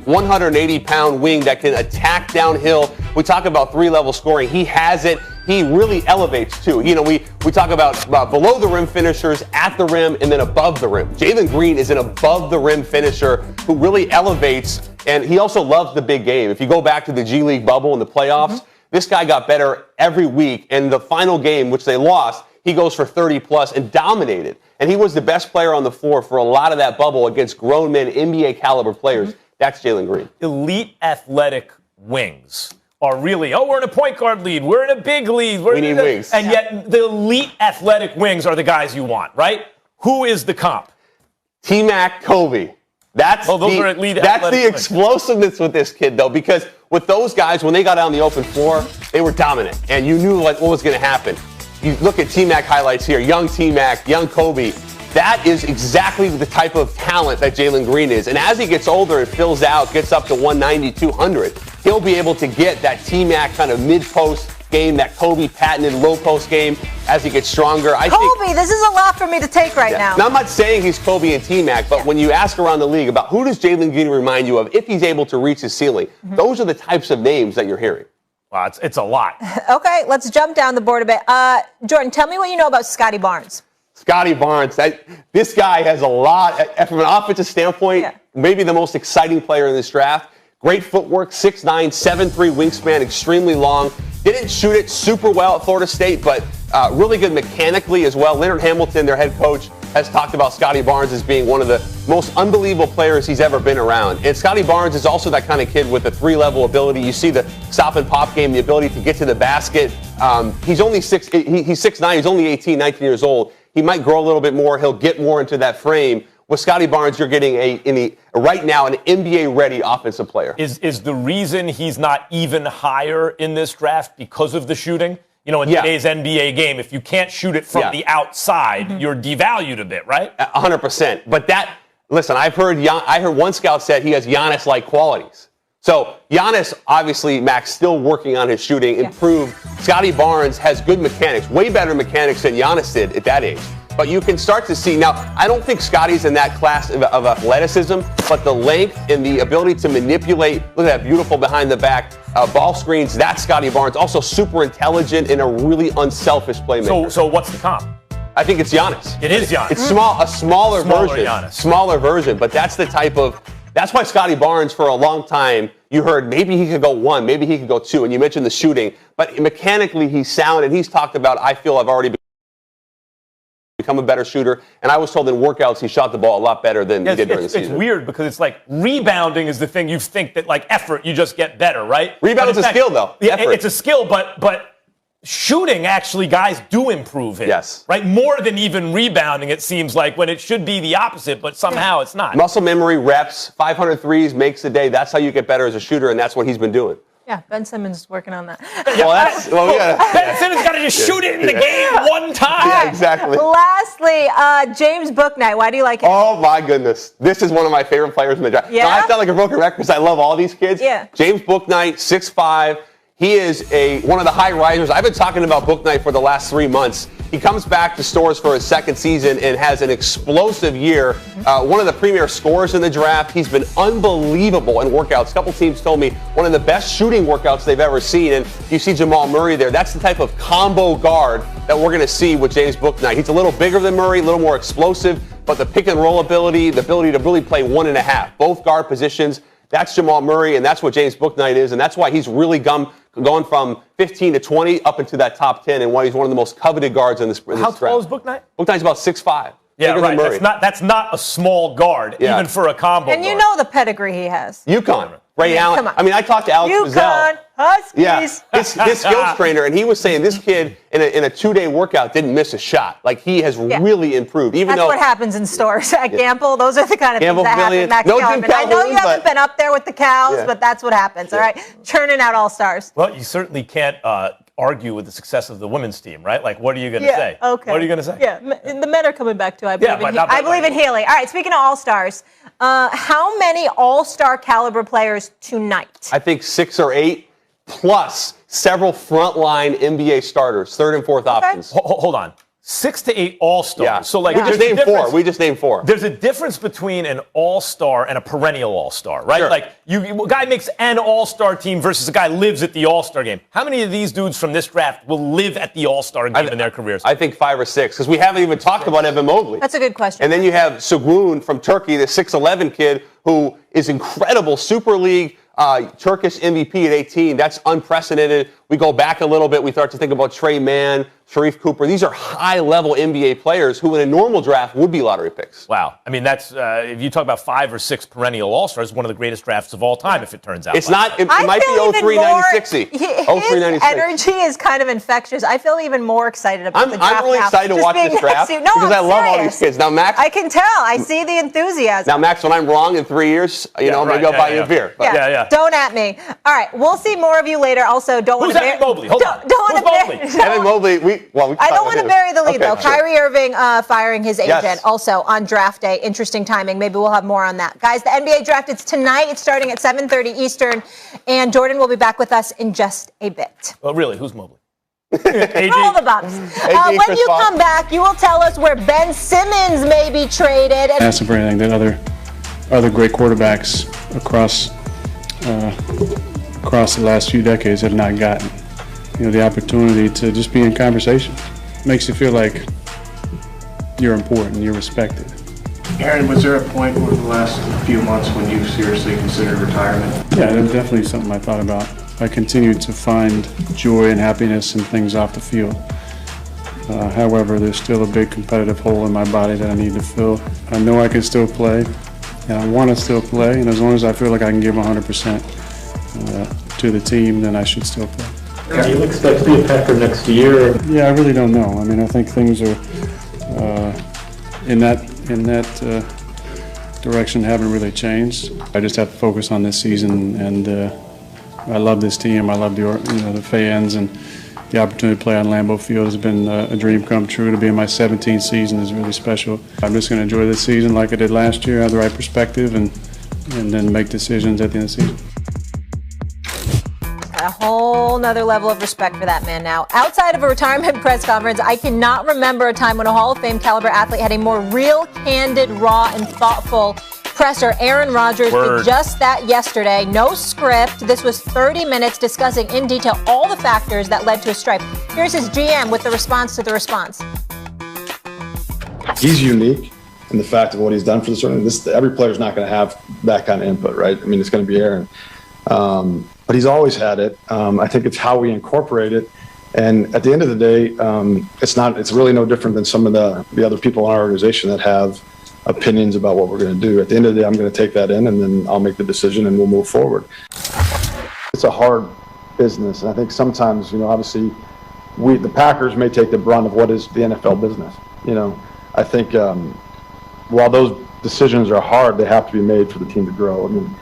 180-pound wing that can attack downhill. We talk about 3-level scoring. He has it. He really elevates too. You know, we talk about below the rim finishers, at the rim, and then above the rim. Jalen Green is an above the rim finisher who really elevates, and he also loves the big game. If you go back to the G League bubble in the playoffs, this guy got better every week. And the final game, which they lost, he goes for 30-plus and dominated. And he was the best player on the floor for a lot of that bubble against grown men, NBA-caliber players. That's Jalen Green. Elite athletic wings are really, we're in a point guard lead, we're in a big lead. We need wings. And yet the elite athletic wings are the guys you want, right? Who is the comp? T-Mac, Kobe. That's the explosiveness with this kid, though, because with those guys, when they got out on the open floor, they were dominant, and you knew what was going to happen. You look at T-Mac highlights here, young T-Mac, young Kobe. That is exactly the type of talent that Jalen Green is. And as he gets older and fills out, gets up to 190, 200, he'll be able to get that T-Mac kind of mid-post game, that Kobe patented low-post game as he gets stronger. Kobe, this is a lot for me to take right now. Now, I'm not saying he's Kobe and T-Mac, but when you ask around the league about who does Jalen Green remind you of if he's able to reach his ceiling, those are the types of names that you're hearing. Wow, it's a lot. Okay, let's jump down the board a bit. Jordan, tell me what you know about Scotty Barnes. Scotty Barnes, this guy has a lot, from an offensive standpoint, maybe the most exciting player in this draft. Great footwork, 6'9", 7'3" wingspan, extremely long. Didn't shoot it super well at Florida State, but really good mechanically as well. Leonard Hamilton, their head coach, has talked about Scotty Barnes as being one of the most unbelievable players he's ever been around. And Scotty Barnes is also that kind of kid with a 3-level ability. You see the stop and pop game, the ability to get to the basket. He's only he's 6'9", he's only 18, 19 years old. He might grow a little bit more. He'll get more into that frame. With Scotty Barnes, you're getting right now an NBA-ready offensive player. Is the reason he's not even higher in this draft because of the shooting? You know, in today's NBA game, if you can't shoot it from the outside, you're devalued a bit, right? 100%. But listen, I heard one scout said he has Giannis-like qualities. So Giannis, obviously, Max, still working on his shooting, improved. Scotty Barnes has good mechanics, way better mechanics than Giannis did at that age. But you can start to see, now, I don't think Scotty's in that class of athleticism, but the length and the ability to manipulate, look at that beautiful behind the back ball screens, that's Scotty Barnes. Also super intelligent and a really unselfish playmaker. So what's the comp? I think it's Giannis. It is Giannis. It's a smaller version. Giannis. Smaller version, but that's why Scotty Barnes for a long time, you heard maybe he could go 1, maybe he could go 2, and you mentioned the shooting, but mechanically he's sound, and he's talked about, I feel I've already become a better shooter, and I was told in workouts he shot the ball a lot better than he did during the season. It's weird because it's like rebounding is the thing you think that like effort, you just get better, right? Rebounding's a skill, though. Yeah, it's a skill, but shooting, actually, guys do improve it. Yes. Right? More than even rebounding, it seems like, when it should be the opposite, but somehow it's not. Muscle memory, reps, 500 threes makes a day. That's how you get better as a shooter, and that's what he's been doing. Yeah, Ben Simmons is working on that. Ben Simmons got to just shoot it in the game one time. Yeah, exactly. Lastly, James Bouknight. Why do you like him? Oh, my goodness. This is one of my favorite players in the draft. Yeah? Now, I sound like a broken record because I love all these kids. Yeah. James Bouknight, 6'5". He is one of the high risers. I've been talking about Bouknight for the last 3 months. He comes back to Storrs for his second season and has an explosive year. One of the premier scorers in the draft. He's been unbelievable in workouts. A couple teams told me one of the best shooting workouts they've ever seen. And you see Jamal Murray there. That's the type of combo guard that we're going to see with James Bouknight. He's a little bigger than Murray, a little more explosive, but the pick and roll ability, the ability to really play 1.5, both guard positions. That's Jamal Murray, and that's what James Bouknight is, and that's why he's really gone from 15 to 20 up into that top 10, and why he's one of the most coveted guards in this draft. How tall is Bouknight? Bouknight's about 6'5". Yeah, bigger right. than Murray. That's not a small guard, even for a combo And you guard. know the pedigree he has. UConn. Ray Allen. Come on. I mean, I talked to Alex UConn, Huskies. Yeah, his skills trainer, and he was saying this kid in a 2-day workout didn't miss a shot. Like, he has really improved. Even That's though what happens in stores at Gamble. Those are the kind of Gamble things that happen. Pavilion. Max No Kellerman. Jim I know you Calhoun, haven't been up there with the cows, Yeah. but that's what happens. All right, churning out all-stars. Well, you certainly can't argue with the success of the women's team, right? Like, what are you going to say? Okay. What are you going to say? Yeah, the men are coming back too. I believe, but I believe in Healy. All right, speaking of all-stars, how many all-star caliber players tonight? I think 6 or 8, plus several frontline NBA starters, third and fourth options. Hold on. 6 to 8 all-stars. Yeah. So, like, we just named 4. We just named 4. There's a difference between an all-star and a perennial all-star, right? Sure. Like, a guy makes an all-star team versus a guy lives at the all-star game. How many of these dudes from this draft will live at the all-star game in their careers? I think 5 or 6, because we haven't even talked about Evan Mobley. That's a good question. And then you have Sugun from Turkey, the 6'11 kid, who is incredible. Super League Turkish MVP at 18. That's unprecedented. We go back a little bit. We start to think about Trey Mann, Sharif Cooper. These are high-level NBA players who in a normal draft would be lottery picks. Wow. I mean, that's if you talk about 5 or 6 perennial all-stars, one of the greatest drafts of all time, if it turns out. It's not. It might be 03, 96. His energy is kind of infectious. I feel even more excited about the draft I'm really now. excited to Just watch being this draft next to you. No, because I I'm love all serious. these kids. Now, Max. I can tell. I see the enthusiasm. Now, Max, when I'm wrong in 3 years, maybe I'll buy you a beer. But. Yeah. Don't at me. All right, we'll see more of you later. Also, don't want to Evan Mobley? Hold on. Don't want to Evan Mobley. I don't want to bury the lead, though. Okay, sure. Kyrie Irving firing his agent Yes. also on draft day. Interesting timing. Maybe we'll have more on that. Guys, the NBA draft, it's tonight. It's starting at 7:30 Eastern. And Jordan will be back with us in just a bit. Well, really, who's Mobley? Roll the bumps. When Chris you Paul. come back, you will tell us where Ben Simmons may be traded. And Massive for anything that other great quarterbacks across the last few decades have not gotten. You know, the opportunity to just be in conversation makes you feel like you're important, you're respected. Aaron, was there a point over the last few months when you seriously considered retirement? Yeah, that's definitely something I thought about. I continued to find joy and happiness in things off the field. However, there's still a big competitive hole in my body that I need to fill. I know I can still play, and I want to still play, and as long as I feel like I can give 100% to the team, then I should still play. Do you expect to be a Packer next year? Yeah, I really don't know. I mean, I think things are in that direction haven't really changed. I just have to focus on this season, and I love this team. I love the fans, and the opportunity to play on Lambeau Field has been a dream come true. To be in my 17th season is really special. I'm just going to enjoy this season like I did last year, have the right perspective, and then make decisions at the end of the season. a whole nother level of respect for that man now. Outside of a retirement press conference, I cannot remember a time when a Hall of Fame caliber athlete had a more real, candid, raw, and thoughtful presser. Aaron Rodgers did just that yesterday. No script. This was 30 minutes discussing in detail all the factors that led to his strike. Here's his GM with the response to the response. He's unique in the fact of what he's done for the tournament. Every player's not going to have that kind of input, right? I mean, it's going to be Aaron. But he's always had it. I think it's how we incorporate it. And at the end of the day, it's really no different than some of the other people in our organization that have opinions about what we're going to do. At the end of the day, I'm going to take that in, and then I'll make the decision, and we'll move forward. It's a hard business, and I think sometimes, obviously, the Packers may take the brunt of what is the NFL business. I think while those decisions are hard, they have to be made for the team to grow. I mean,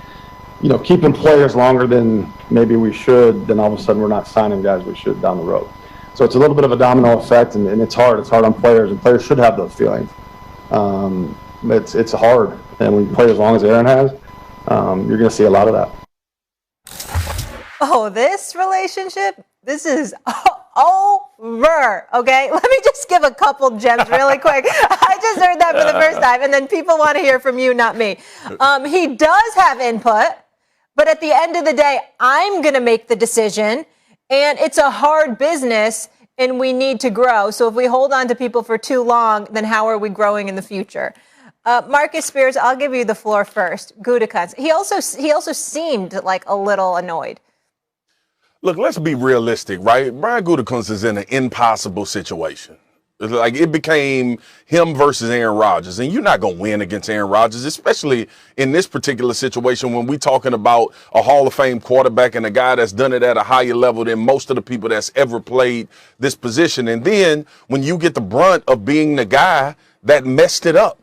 keeping players longer than maybe we should, then all of a sudden we're not signing guys we should down the road. So it's a little bit of a domino effect, and it's hard. It's hard on players, and players should have those feelings. It's hard, and when you play as long as Aaron has, you're going to see a lot of that. Oh, this relationship, this is Okay, let me just give a couple gems really quick. I just heard that for the first time, and then people want to hear from you, not me. He does have input, but at the end of the day, I'm going to make the decision, and it's a hard business, and we need to grow. So if we hold on to people for too long, then how are we growing in the future? Marcus Spears, I'll give you the floor first. Gutekunst. He also seemed like a little annoyed. Look, let's be realistic, right? Brian Gutekunst is in an impossible situation. Like, it became him versus Aaron Rodgers, and you're not going to win against Aaron Rodgers, especially in this particular situation when we're talking about a Hall of Fame quarterback and a guy that's done it at a higher level than most of the people that's ever played this position. And then when you get the brunt of being the guy that messed it up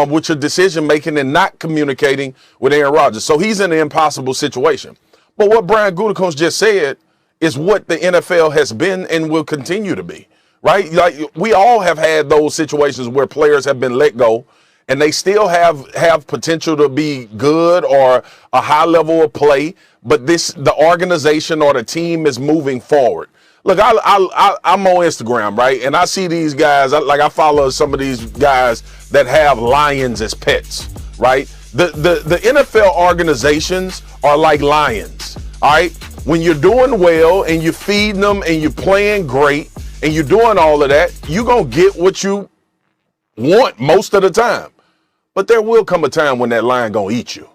with your decision-making and not communicating with Aaron Rodgers. So he's in an impossible situation. But what Brian Gutekunst just said is what the NFL has been and will continue to be, right? Like, we all have had those situations where players have been let go and they still have potential to be good or a high level of play, but the organization or the team is moving forward. Look, I'm on Instagram, right? And I see these guys, I follow some of these guys that have lions as pets, right? The NFL organizations are like lions, all right? When you're doing well and you're feeding them and you're playing great and you're doing all of that, you're going to get what you want most of the time. But there will come a time when that lion going to eat you.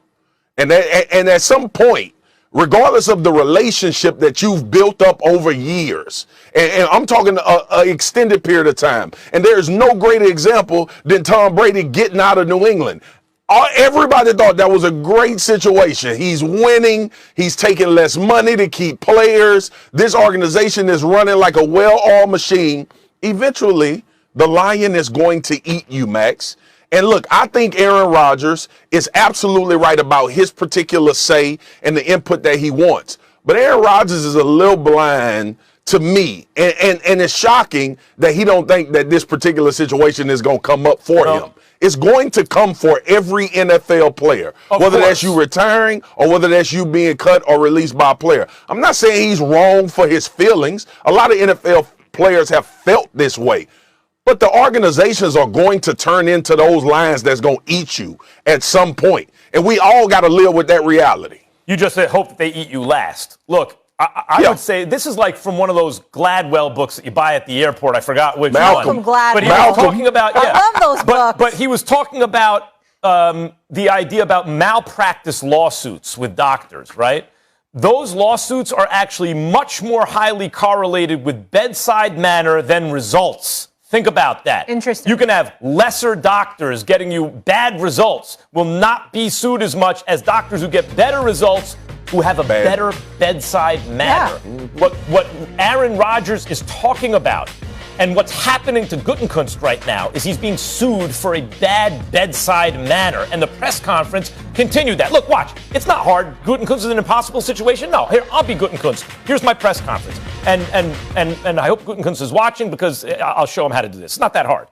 And at some point, regardless of the relationship that you've built up over years, and I'm talking an extended period of time, and there is no greater example than Tom Brady getting out of New England. Everybody thought that was a great situation. He's winning. He's taking less money to keep players. This organization is running like a well-oiled machine. Eventually, the lion is going to eat you, Max. And look, I think Aaron Rodgers is absolutely right about his particular say and the input that he wants. But Aaron Rodgers is a little blind to me. And it's shocking that he don't think that this particular situation is going to come up for him. It's going to come for every NFL player, whether that's you retiring or whether that's you being cut or released by a player. I'm not saying he's wrong for his feelings. A lot of NFL players have felt this way. But the organizations are going to turn into those lions that's going to eat you at some point. And we all got to live with that reality. You just said hope that they eat you last. Look, I would say this is like from one of those Gladwell books that you buy at the airport. I forgot which Malcolm one. Gladwell. But he was talking about, I love those books. But he was talking about the idea about malpractice lawsuits with doctors, right? Those lawsuits are actually much more highly correlated with bedside manner than results. Think about that. Interesting. You can have lesser doctors getting you bad results will not be sued as much as doctors who get better results who have a better bedside manner. Yeah. What Aaron Rodgers is talking about and what's happening to Gutekunst right now is he's being sued for a bad bedside manner. And the press conference continued that. Look, watch. It's not hard. Gutekunst is in an impossible situation. No, here, I'll be Gutekunst. Here's my press conference. And I hope Gutekunst is watching because I'll show him how to do this. It's not that hard.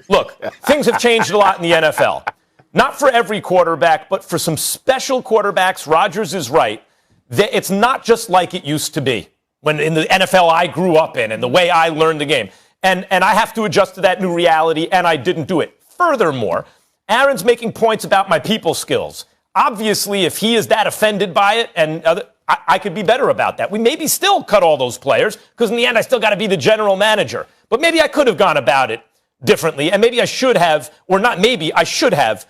Look, things have changed a lot in the NFL. Not for every quarterback, but for some special quarterbacks, Rodgers is right. It's not just like it used to be when in the NFL I grew up in and the way I learned the game. And I have to adjust to that new reality, and I didn't do it. Furthermore, Aaron's making points about my people skills. Obviously, if he is that offended by it, and I could be better about that. We maybe still cut all those players, because in the end, I still got to be the general manager. But maybe I could have gone about it differently, and maybe I should have, or not maybe, I should have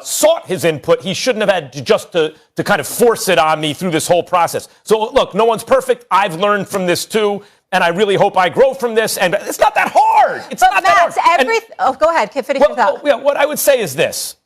sought his input. He shouldn't have had to kind of force it on me through this whole process. So, look, no one's perfect. I've learned from this, too, and I really hope I grow from this. And it's not that hard. It's not that hard. Go ahead. Finish your thought. What I would say is this.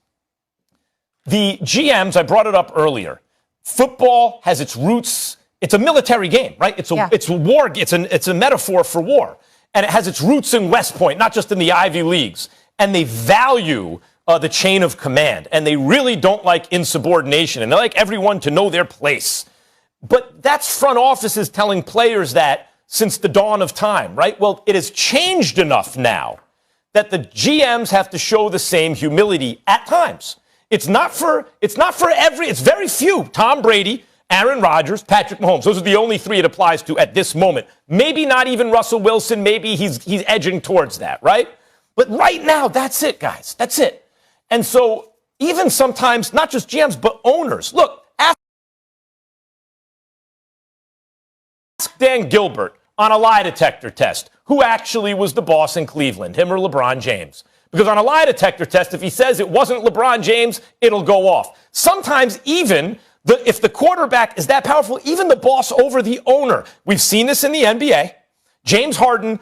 The GMs, I brought it up earlier, football has its roots. It's a military game, right? It's a war. It's a metaphor for war. And it has its roots in West Point, not just in the Ivy Leagues. And they value the chain of command, and they really don't like insubordination, and they like everyone to know their place. But that's front offices telling players that since the dawn of time, right? Well, it has changed enough now that the GMs have to show the same humility at times. It's very few. Tom Brady Aaron Rodgers, Patrick Mahomes. Those are the only three it applies to at this moment. Maybe not even Russell Wilson. Maybe he's edging towards that, right? But right now, that's it, guys. That's it. And so even sometimes, not just GMs, but owners. Look, ask Dan Gilbert on a lie detector test who actually was the boss in Cleveland, him or LeBron James. Because on a lie detector test, if he says it wasn't LeBron James, it'll go off. Sometimes even if the quarterback is that powerful, even the boss over the owner. We've seen this in the NBA. James Harden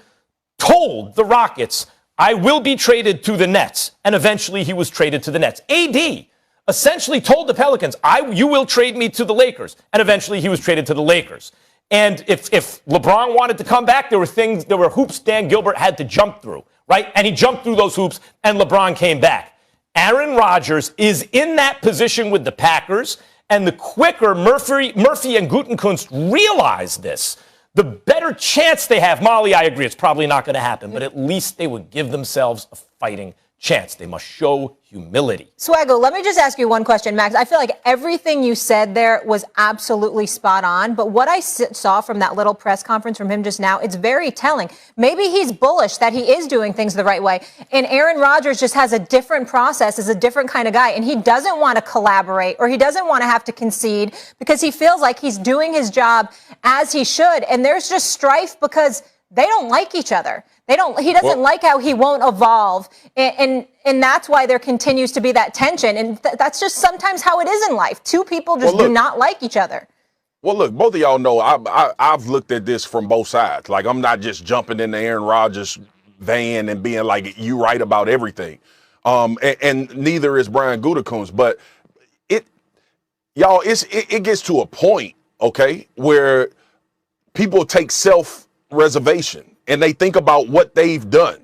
told the Rockets, I will be traded to the Nets. And eventually he was traded to the Nets. AD essentially told the Pelicans, you will trade me to the Lakers. And eventually he was traded to the Lakers. And if LeBron wanted to come back, there were hoops Dan Gilbert had to jump through, right? And he jumped through those hoops and LeBron came back. Aaron Rodgers is in that position with the Packers. And the quicker Murphy and Gutekunst realize this, the better chance they have. Molly, I agree, it's probably not going to happen, but at least they would give themselves a fighting chance. They must show humility. Swaggo, let me just ask you one question, Max. I feel like everything you said there was absolutely spot on, but what I saw from that little press conference from him just now, it's very telling. Maybe he's bullish that he is doing things the right way, and Aaron Rodgers just has a different process, is a different kind of guy, and he doesn't want to collaborate or he doesn't want to have to concede because he feels like he's doing his job as he should, and there's just strife because they don't like each other. He doesn't like how he won't evolve. And that's why there continues to be that tension. And that's just sometimes how it is in life. Two people just do not like each other. Well, look, both of y'all know I've looked at this from both sides. Like, I'm not just jumping in the Aaron Rodgers van and being like, you right about everything. And neither is Brian Gutekunst. But it gets to a point, okay, where people take self-reservation and they think about what they've done.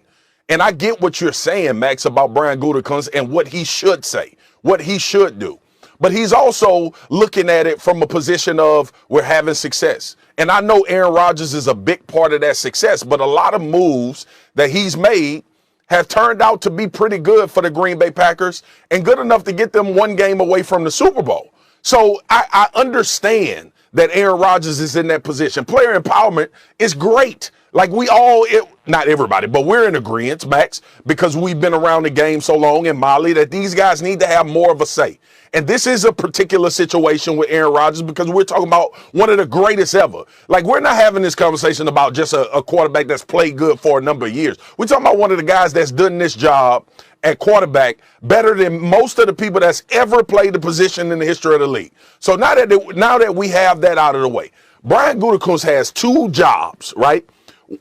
And I get what you're saying, Max, about Brian Gutekunst and what he should say, what he should do. But he's also looking at it from a position of we're having success. And I know Aaron Rodgers is a big part of that success, but a lot of moves that he's made have turned out to be pretty good for the Green Bay Packers and good enough to get them one game away from the Super Bowl. So I understand that Aaron Rodgers is in that position. Player empowerment is great. Like not everybody, but we're in agreement, Max, because we've been around the game so long, and Molly, that these guys need to have more of a say. And this is a particular situation with Aaron Rodgers because we're talking about one of the greatest ever. Like, we're not having this conversation about just a quarterback that's played good for a number of years. We're talking about one of the guys that's done this job at quarterback better than most of the people that's ever played the position in the history of the league. So now that we have that out of the way, Brian Gutekunst has two jobs, right?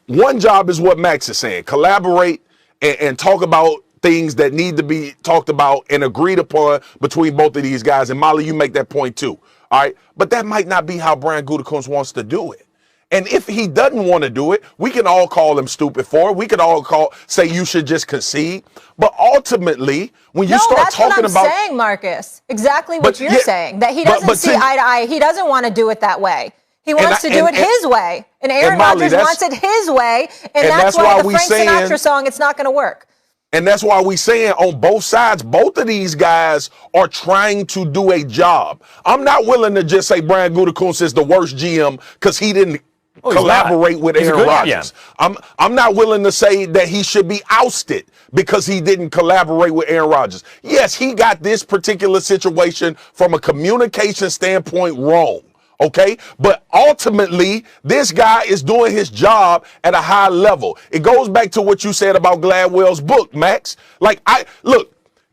One job is what Max is saying, collaborate and talk about things that need to be talked about and agreed upon between both of these guys. And Molly, you make that point too. All right. But that might not be how Brian Gutekunst wants to do it. And if he doesn't want to do it, we can all call him stupid for it. We could all say you should just concede. But ultimately, when you start talking about, that's what I'm saying, Marcus. Exactly what you're saying. That he doesn't see eye to eye. He doesn't want to do it that way. He wants to do it his way. And Aaron Rodgers wants it his way. And that's why the Frank Sinatra song, it's not going to work. And that's why we saying on both sides, both of these guys are trying to do a job. I'm not willing to just say Brian Gutekunst is the worst GM because he didn't collaborate with Aaron Rodgers. I'm not willing to say that he should be ousted because he didn't collaborate with Aaron Rodgers. Yes, he got this particular situation from a communication standpoint wrong. Okay, but ultimately, this guy is doing his job at a high level. It goes back to what you said about Gladwell's book, Max. Like,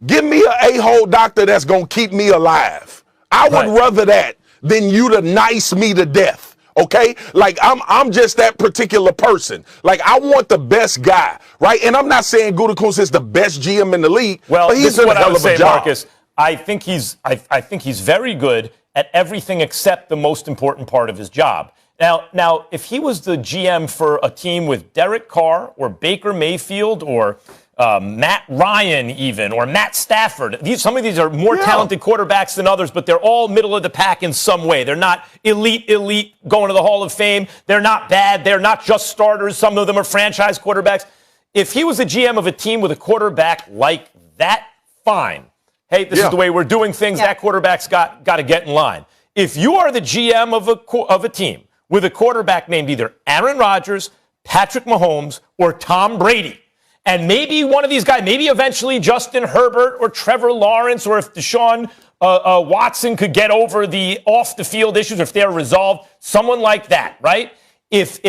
give me an a-hole doctor that's gonna keep me alive. I would rather that than you to nice me to death. Okay, like I'm just that particular person. Like, I want the best guy, right? And I'm not saying Gutekunst is the best GM in the league. Well, but he's this is what a hell I would of a say, job. Marcus. I think he's very good at everything except the most important part of his job. Now, if he was the GM for a team with Derek Carr or Baker Mayfield or Matt Ryan even, or Matt Stafford, some of these are more talented quarterbacks than others, but they're all middle of the pack in some way. They're not elite going to the Hall of Fame. They're not bad. They're not just starters. Some of them are franchise quarterbacks. If he was the GM of a team with a quarterback like that, fine. Hey, this is the way we're doing things. That quarterback's got to get in line. If you are the GM of a team with a quarterback named either Aaron Rodgers, Patrick Mahomes, or Tom Brady, and maybe one of these guys, maybe eventually Justin Herbert or Trevor Lawrence, or if Deshaun Watson could get over the off-the-field issues, if they're resolved, someone like that, right? If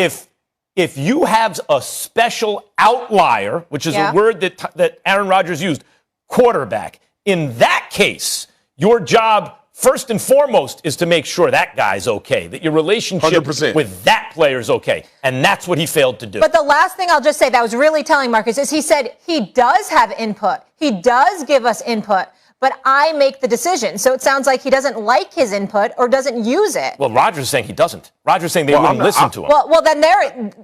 you have a special outlier, which is a word that Aaron Rodgers used, quarterback, in that case, your job, first and foremost, is to make sure that guy's okay, that your relationship 100%. with that player is okay. And that's what he failed to do. But the last thing I'll just say that was really telling, Marcus, is he said he does have input. He does give us input, but I make the decision. So it sounds like he doesn't like his input or doesn't use it. Well, Rodgers is saying he doesn't. Rodgers is saying they wouldn't listen to him. Well, then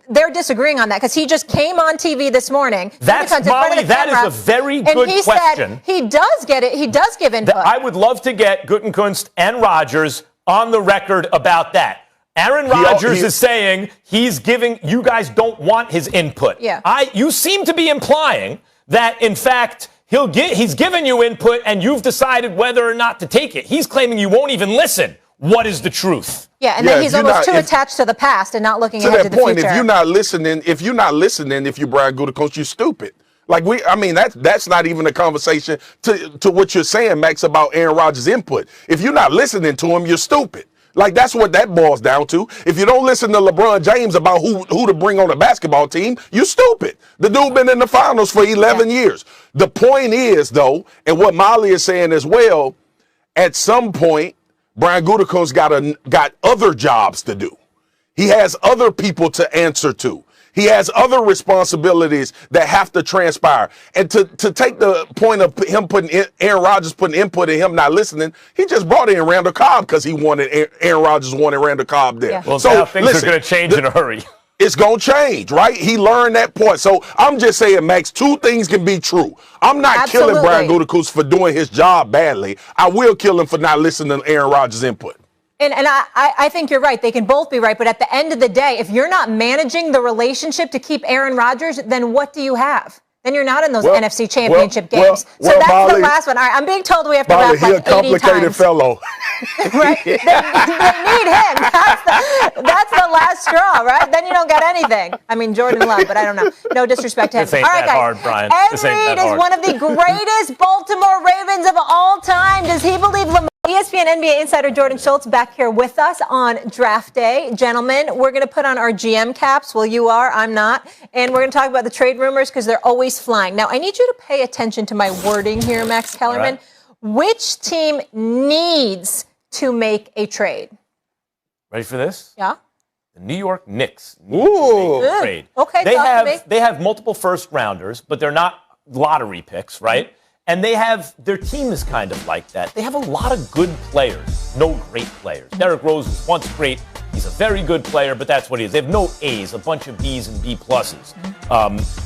they're disagreeing on that because he just came on TV this morning. That's, Molly, that is a very good question. And he said he does get it. He does give input. I would love to get Gutekunst and Rodgers on the record about that. Aaron Rodgers is saying he's giving, you guys don't want his input. Yeah. You seem to be implying that, in fact, he's given you input and you've decided whether or not to take it. He's claiming you won't even listen. What is the truth? Yeah, and then he's almost too attached to the past and not looking ahead to the future. If you're not listening, if you're Brian Gutekunst, you're stupid. That's not even a conversation to what you're saying, Max, about Aaron Rodgers' input. If you're not listening to him, you're stupid. That's what that boils down to. If you don't listen to LeBron James about who to bring on a basketball team, you're stupid. The dude been in the finals for 11 years. The point is, though, and what Molly is saying as well, at some point, Brian Gutekunst got other jobs to do. He has other people to answer to. He has other responsibilities that have to transpire. And to take the point of him Aaron Rodgers putting input in him not listening, he just brought in Randall Cobb because Aaron Rodgers wanted Randall Cobb there. Yeah. Well, so now things are going to change in a hurry. It's going to change, right? He learned that point. So I'm just saying, Max, two things can be true. I'm not killing Brian Gutekunst for doing his job badly. I will kill him for not listening to Aaron Rodgers' input. And I think you're right. They can both be right. But at the end of the day, if you're not managing the relationship to keep Aaron Rodgers, then what do you have? Then you're not in those NFC Championship games. So that's Molly, the last one. All right, I'm being told we have to Molly, wrap like 80 times. He's a complicated fellow. Right? They need him. That's the last straw, right? Then you don't get anything. I mean, Jordan Love, but I don't know. No disrespect to him. This ain't all right, that guys. hard, Brian. Ed Reed is one of the greatest Baltimore Ravens of all time. Does he believe ESPN NBA insider Jordan Schultz back here with us on draft day. Gentlemen, we're going to put on our GM caps. Well, you are. I'm not. And we're going to talk about the trade rumors because they're always flying. Now, I need you to pay attention to my wording here, Max Kellerman. Right. Which team needs to make a trade? Ready for this? Yeah. The New York Knicks need to make a trade. Okay, they have multiple first rounders, but they're not lottery picks, right? Mm-hmm. And their team is kind of like that. They have a lot of good players, no great players. Derrick Rose was once great. He's a very good player, but that's what he is. They have no A's, a bunch of B's and B pluses.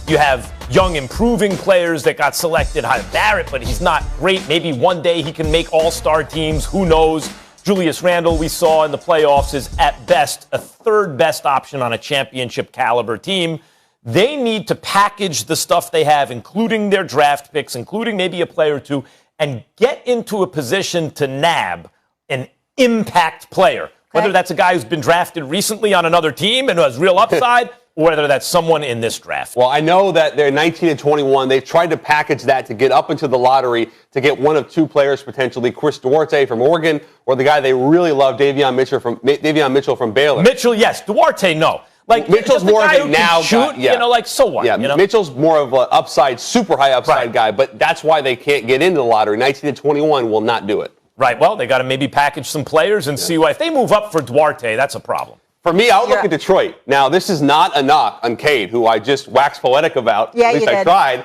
You have young, improving players that got selected. Barrett, but he's not great. Maybe one day he can make all-star teams. Who knows? Julius Randle, we saw in the playoffs, is at best a third best option on a championship caliber team. They need to package the stuff they have, including their draft picks, including maybe a player or two, and get into a position to nab an impact player. Whether that's a guy who's been drafted recently on another team and who has real upside, or whether that's someone in this draft. Well, I know that they're 19 and 21. They've tried to package that to get up into the lottery to get one of two players, potentially Chris Duarte from Oregon, or the guy they really love, Davion Mitchell from Baylor. Mitchell, yes. Duarte, no. Mitchell's more of a now shoot, guy. So what? Yeah, Mitchell's more of an upside, super high upside guy, but that's why they can't get into the lottery. 19 and 21 will not do it. Right. Well, they got to maybe package some players and see why. If they move up for Duarte, that's a problem. For me, I'll look at Detroit. Now, this is not a knock on Cade, who I just waxed poetic about. Yeah, at least I tried.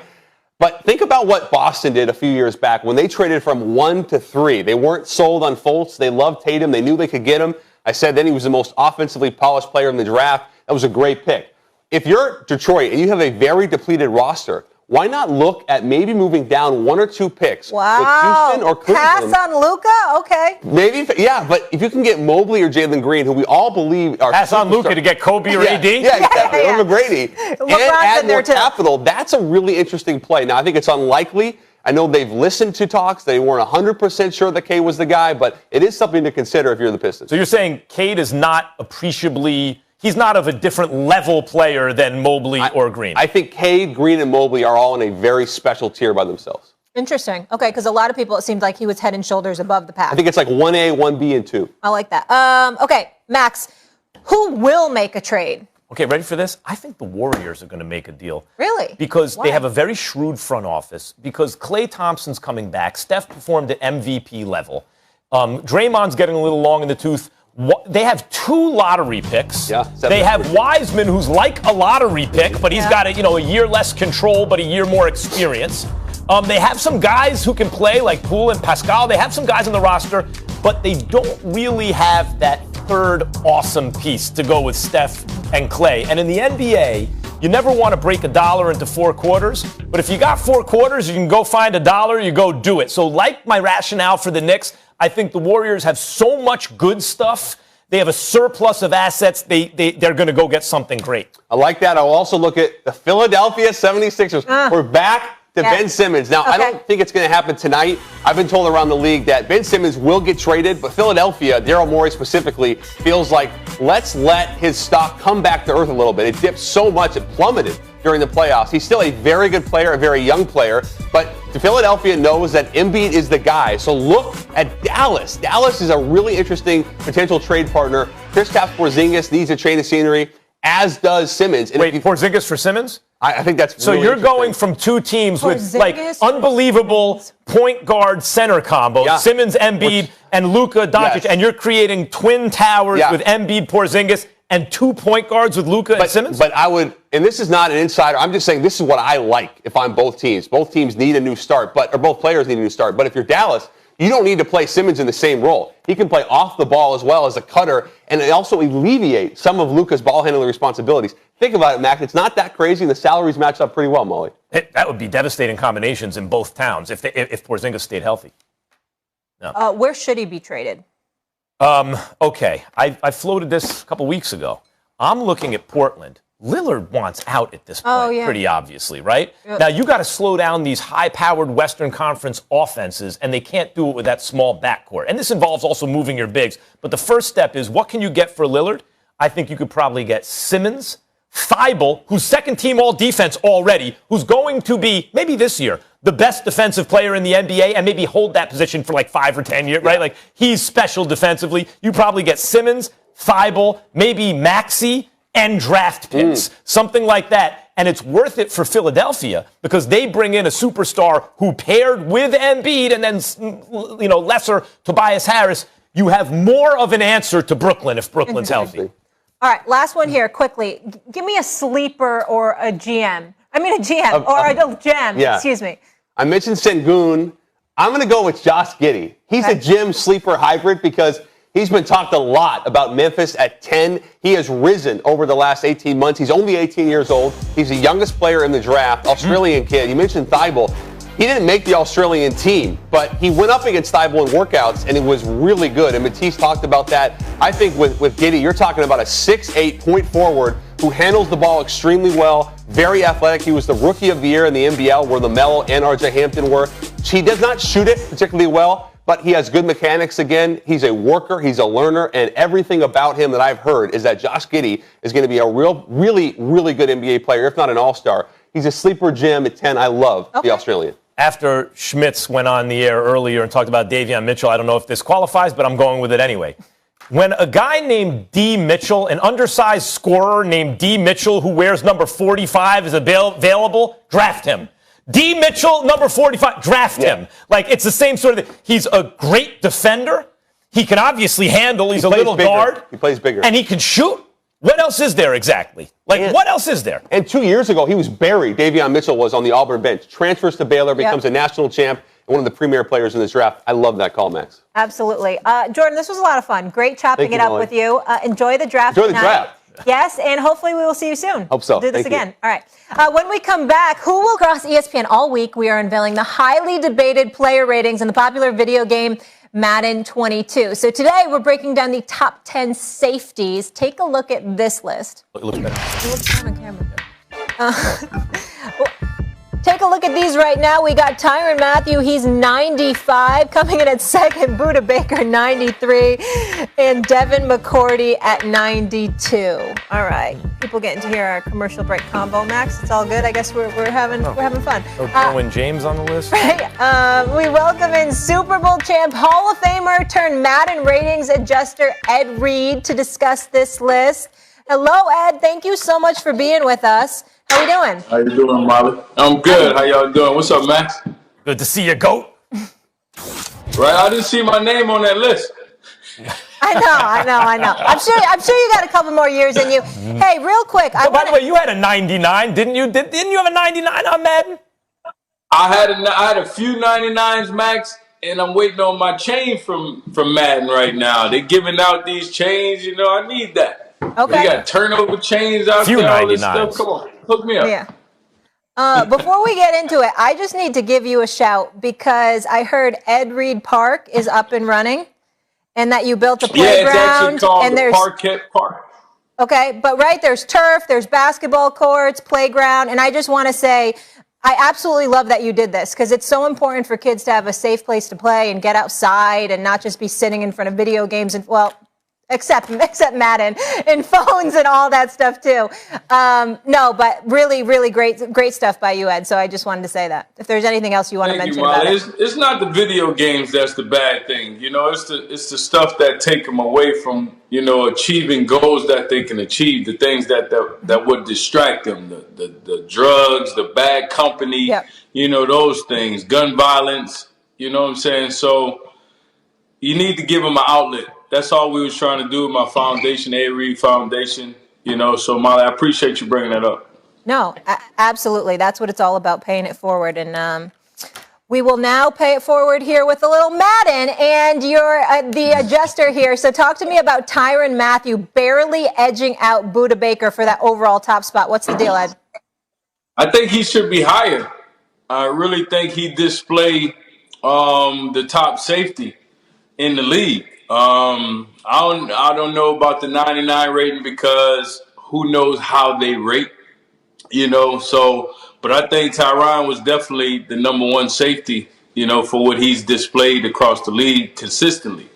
But think about what Boston did a few years back when they traded from 1 to 3. They weren't sold on Fultz. They loved Tatum. They knew they could get him. I said then he was the most offensively polished player in the draft. That was a great pick. If you're Detroit and you have a very depleted roster, why not look at maybe moving down 1 or 2 picks with Houston or Cleveland? Pass on Luka? Okay. Maybe, yeah, but if you can get Mobley or Jalen Green, who we all believe are pass on Luka to get Kobe or AD? Yeah, exactly. Or McGrady. And add more capital. That's a really interesting play. Now, I think it's unlikely. I know they've listened to talks. They weren't 100% sure that Cade was the guy, but it is something to consider if you're the Pistons. So you're saying Cade is not appreciably, he's not of a different level player than Mobley or Green? I think Cade, Green, and Mobley are all in a very special tier by themselves. Interesting. Okay, because a lot of people, it seemed like he was head and shoulders above the pack. I think it's like 1A, 1B, and 2. I like that. Okay, Max, who will make a trade? Okay, ready for this? I think the Warriors are going to make a deal. Really? Because Why? they have a very shrewd front office. Because Klay Thompson's coming back. Steph performed at MVP level. Draymond's getting a little long in the tooth. They have 2 lottery picks. Yeah, they have Wiseman, who's like a lottery pick, but he's got a year less control, but a year more experience. They have some guys who can play, like Poole and Pascal. They have some guys on the roster, but they don't really have that third awesome piece to go with Steph and Klay. And in the NBA, you never want to break a dollar into 4 quarters. But if you got 4 quarters, you can go find a dollar, you go do it. So like my rationale for the Knicks, I think the Warriors have so much good stuff. They have a surplus of assets. They're going to go get something great. I like that. I'll also look at the Philadelphia 76ers. We're back to Ben Simmons. Now, I don't think it's going to happen tonight. I've been told around the league that Ben Simmons will get traded, but Philadelphia, Daryl Morey specifically, feels like let's let his stock come back to earth a little bit. It dipped so much, it plummeted during the playoffs. He's still a very good player, a very young player, but Philadelphia knows that Embiid is the guy. So look at Dallas. Dallas is a really interesting potential trade partner. Kristaps Porzingis needs a change of scenery, as does Simmons. And wait, Porzingis for Simmons? I think that's so. Really you're going from 2 teams with like unbelievable point guard center combos, Simmons, Embiid, and Luka Doncic, and you're creating twin towers with Embiid, Porzingis, and 2 point guards with Luka and Simmons. But I would, and this is not an insider. I'm just saying this is what I like. If I'm both teams, both teams need a new start, or both players need a new start. But if you're Dallas, you don't need to play Simmons in the same role. He can play off the ball as well as a cutter, and also alleviate some of Luka's ball handling responsibilities. Think about it, Mac. It's not that crazy, and the salaries match up pretty well, Molly. That would be devastating combinations in both towns if Porzingis stayed healthy. No. Where should he be traded? Okay, I floated this a couple weeks ago. I'm looking at Portland. Lillard wants out at this point, pretty obviously, right? Yep. Now, you got to slow down these high-powered Western Conference offenses, and they can't do it with that small backcourt. And this involves also moving your bigs. But the first step is, what can you get for Lillard? I think you could probably get Simmons, Thibault, who's second-team all-defense already, who's going to be, maybe this year, the best defensive player in the NBA, and maybe hold that position for like 5 or 10 years, right? Like, he's special defensively. You probably get Simmons, Thibault, maybe Maxey, and draft picks, something like that. And it's worth it for Philadelphia because they bring in a superstar who paired with Embiid and then, lesser Tobias Harris. You have more of an answer to Brooklyn if Brooklyn's healthy. All right, last one here, quickly. Give me a sleeper or a GM. I mean, a GM or a gem, excuse me. I mentioned Sengun. I'm going to go with Josh Giddey. He's a gym sleeper hybrid because he's been talked a lot about Memphis at 10. He has risen over the last 18 months. He's only 18 years old. He's the youngest player in the draft, Australian kid. You mentioned Thibault. He didn't make the Australian team, but he went up against Thibault in workouts, and it was really good. And Matisse talked about that. I think with Giddey, you're talking about a 6'8" point forward who handles the ball extremely well, very athletic. He was the rookie of the year in the NBL where LaMelo and RJ Hampton were. He does not shoot it particularly well, but he has good mechanics again. He's a worker. He's a learner. And everything about him that I've heard is that Josh Giddey is going to be a really, really good NBA player, if not an all-star. He's a sleeper gem at 10. I love the Australian. After Schmitz went on the air earlier and talked about Davion Mitchell, I don't know if this qualifies, but I'm going with it anyway. When a guy named D. Mitchell, an undersized scorer named D. Mitchell who wears number 45 is available, draft him. D. Mitchell, number 45, draft him. Like, it's the same sort of thing. He's a great defender. He can obviously handle. He's a little guard. He plays bigger. And he can shoot. What else is there exactly? What else is there? And 2 years ago, he was buried. Davion Mitchell was on the Auburn bench. Transfers to Baylor, becomes a national champ, and one of the premier players in this draft. I love that call, Max. Absolutely. Jordan, this was a lot of fun. Great chopping it up with you. Enjoy the draft tonight. Enjoy the draft. Yes, and hopefully we will see you soon. Hope so. We'll do this Thank again. you. All right. When we come back, who will cross ESPN all week? We are unveiling the highly debated player ratings in the popular video game Madden 22. So today we're breaking down the top 10 safeties. Take a look at this list. It looks better. It looks on camera. Take a look at these right now. We got Tyrann Mathieu. He's 95. Coming in at second, Budda Baker, 93. And Devin McCourty at 92. All right. People getting to hear our commercial break combo, Max. It's all good. I guess we're having fun. Derwin James on the list. Right. We welcome in Super Bowl champ, Hall of Famer turned Madden ratings adjuster Ed Reed to discuss this list. Hello, Ed. Thank you so much for being with us. How you doing? How you doing, Molly? I'm good. How y'all doing? What's up, Max? Good to see you, GOAT. Right, I didn't see my name on that list. I know. I'm sure you got a couple more years in you. Hey, real quick. By the way, you had a 99, didn't you? Didn't you have a 99 on Madden? I had a few 99s, Max, and I'm waiting on my chain from Madden right now. They're giving out these chains. You know, I need that. Okay. We got turnover chains out there, all this stuff. Come on, hook me up. Yeah. Before we get into it, I just need to give you a shout because I heard Ed Reed Park is up and running, and that you built a playground. Yeah, it's actually called and the Parquet Park. Okay, but there's turf, there's basketball courts, playground, and I just want to say I absolutely love that you did this because it's so important for kids to have a safe place to play and get outside and not just be sitting in front of video games and except Madden and phones and all that stuff too. No, but really, really great stuff by you, Ed. So I just wanted to say that. If there's anything else you want to mention about it. It's not the video games that's the bad thing. You know, it's the stuff that take them away from, you know, achieving goals that they can achieve, the things that would distract them, the drugs, the bad company, you know, those things, gun violence, you know what I'm saying? So you need to give them an outlet. That's all we was trying to do with my foundation, A. Reed Foundation. You know, so Molly, I appreciate you bringing that up. No, absolutely. That's what it's all about, paying it forward. And we will now pay it forward here with a little Madden. And you're the adjuster here. So talk to me about Tyrann Mathieu barely edging out Budda Baker for that overall top spot. What's the deal, Ed? I think he should be higher. I really think he displayed the top safety in the league. I don't know about the 99 rating because who knows how they rate, you know. So, but I think Tyrann was definitely the number one safety, you know, for what he's displayed across the league consistently.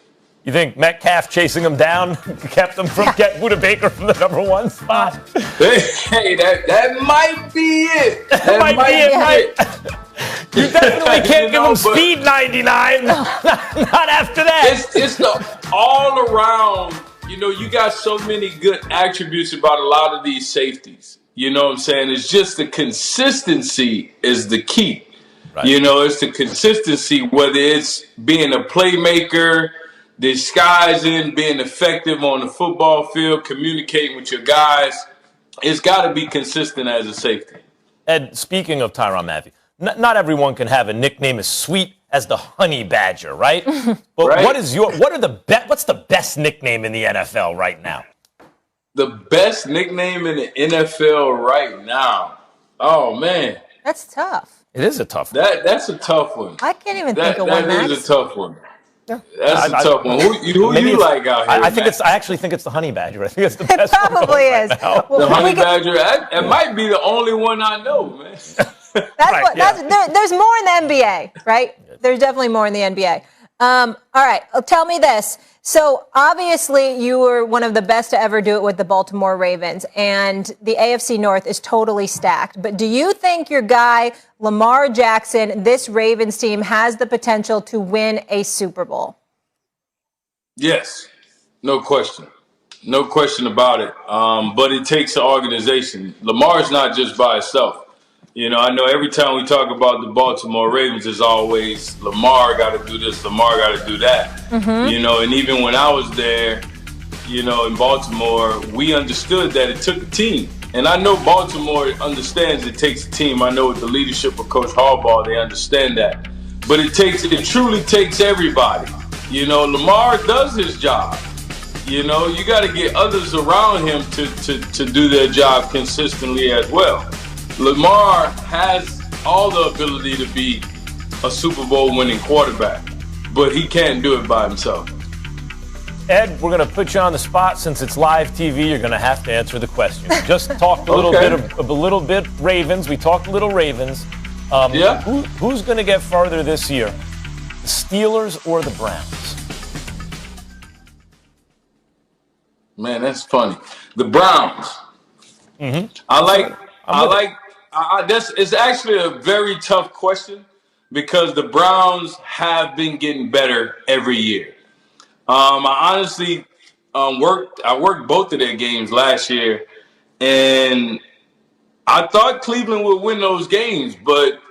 You think Metcalf chasing him down kept him from getting Budda Baker from the number one spot? Hey, that might be it. That might be it, right? You definitely can't give him speed 99. Not after that. It's the all around, you know, you got so many good attributes about a lot of these safeties. You know what I'm saying? It's just the consistency is the key. Right. You know, it's the consistency, whether it's being a playmaker, disguising, being effective on the football field, communicating with your guys. It's got to be consistent as a safety. Ed, speaking of Tyrann Mathieu, not everyone can have a nickname as sweet as the Honey Badger, right? But right. what's the best nickname in the NFL right now? The best nickname in the NFL right now? Oh, man. That's tough. It is a tough one. That's a tough one. I can't even think of one. That is a tough one. Yeah. That's a tough one. Who you like out here? I actually think it's the Honey Badger. I think it's the best. It probably is. Right the Honey Badger. It might be the only one I know, man. There's more in the NBA, right? There's definitely more in the NBA. All right, tell me this. So obviously you were one of the best to ever do it with the Baltimore Ravens, and the AFC North is totally stacked. But do you think your guy, Lamar Jackson, this Ravens team has the potential to win a Super Bowl? Yes, no question. No question about it. But it takes an organization. Lamar's not just by himself. You know, I know every time we talk about the Baltimore Ravens, there's always Lamar got to do this, Lamar got to do that. Mm-hmm. You know, and even when I was there, you know, in Baltimore, we understood that it took a team. And I know Baltimore understands it takes a team. I know with the leadership of Coach Harbaugh, they understand that. But it truly takes everybody. You know, Lamar does his job. You know, you got to get others around him to do their job consistently as well. Lamar has all the ability to be a Super Bowl winning quarterback, but he can't do it by himself. Ed, we're going to put you on the spot. Since it's live TV, you're going to have to answer the question. Just talked a little bit Ravens. We talked a little Ravens. Yeah. Who's going to get farther this year? The Steelers or the Browns? Man, that's funny. The Browns. Mm-hmm. It's actually a very tough question because the Browns have been getting better every year. I honestly worked both of their games last year, and I thought Cleveland would win those games, but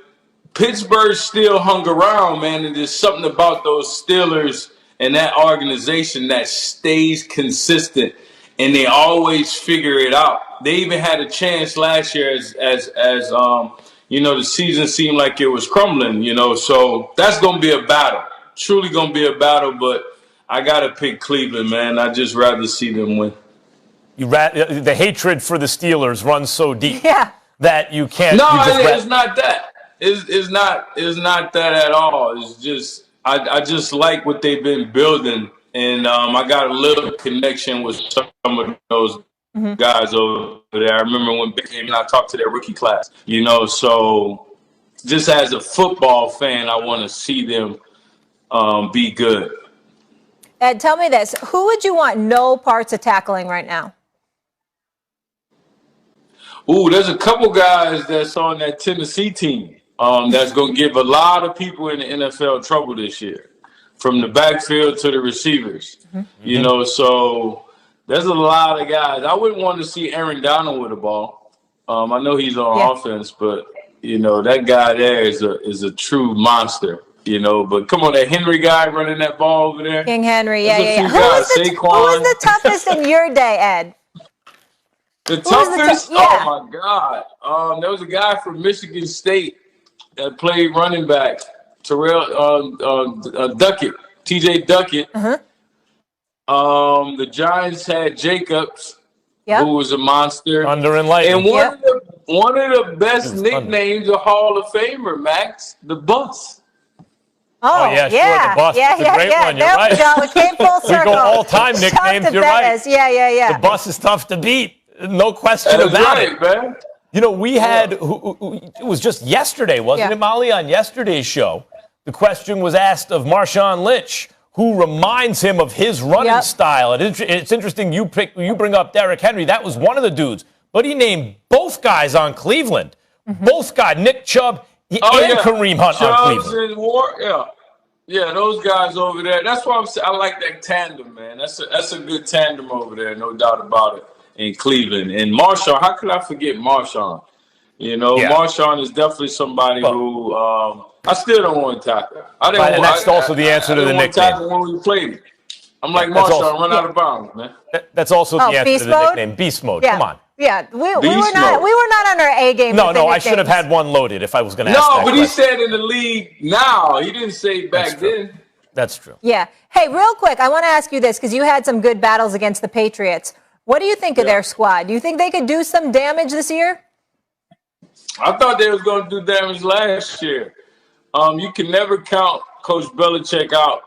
Pittsburgh still hung around, man, and there's something about those Steelers and that organization that stays consistent, and they always figure it out. They even had a chance last year as the season seemed like it was crumbling, so that's going to be a battle. Truly going to be a battle, but I got to pick Cleveland, man. I'd just rather see them win. The hatred for the Steelers runs so deep that you can't. No, it's not that. It's not that at all. It's just I just like what they've been building, and I got a little connection with some of those guys over there. I remember when Ben came and I talked to their rookie class. So just as a football fan, I want to see them be good. Ed, tell me this: who would you want no parts of tackling right now? Ooh, there's a couple guys that's on that Tennessee team that's going to give a lot of people in the NFL trouble this year, from the backfield to the receivers. So there's a lot of guys. I wouldn't want to see Aaron Donald with the ball. I know he's on offense, but that guy there is a true monster. But come on, that Henry guy running that ball over there. King Henry, yeah. Who was the toughest in your day, Ed? The toughest? Oh, my God. There was a guy from Michigan State that played running back, Terrell Duckett, TJ Duckett. The Giants had Jacobs, who was a monster. Thunder and lightning. And one of the best nicknames, a Hall of Famer, Max, the Bus. Oh, yeah, sure. The Bus is a great one. You're right. There we go. It came full circle. We go all-time nicknames. You're right. Yeah. The Bus is tough to beat. No question about it. Man. We had, it was just yesterday, wasn't it, Molly, on yesterday's show? The question was asked of Marshawn Lynch, who reminds him of his running style. It's interesting you bring up Derrick Henry. That was one of the dudes. But he named both guys on Cleveland. Both guys, Nick Chubb and Kareem Hunt on Cleveland. And Ward, yeah, those guys over there. That's why I like that tandem, man. That's a good tandem over there, no doubt about it, in Cleveland. And Marshawn, how could I forget Marshawn? Marshawn is definitely somebody who I still don't want to tackle. And that's also the answer to the nickname. Tackle when we played. I'm like Marshawn, run out of bounds, man. That's also the answer to the nickname. Beast mode. Come on. Yeah, we were not on our A game. No, I should have had one loaded if I was going to ask that but question. he said in the league now. He didn't say back then. That's true. Yeah. Hey, real quick, I want to ask you this because you had some good battles against the Patriots. What do you think of their squad? Do you think they could do some damage this year? I thought they was going to do damage last year. You can never count Coach Belichick out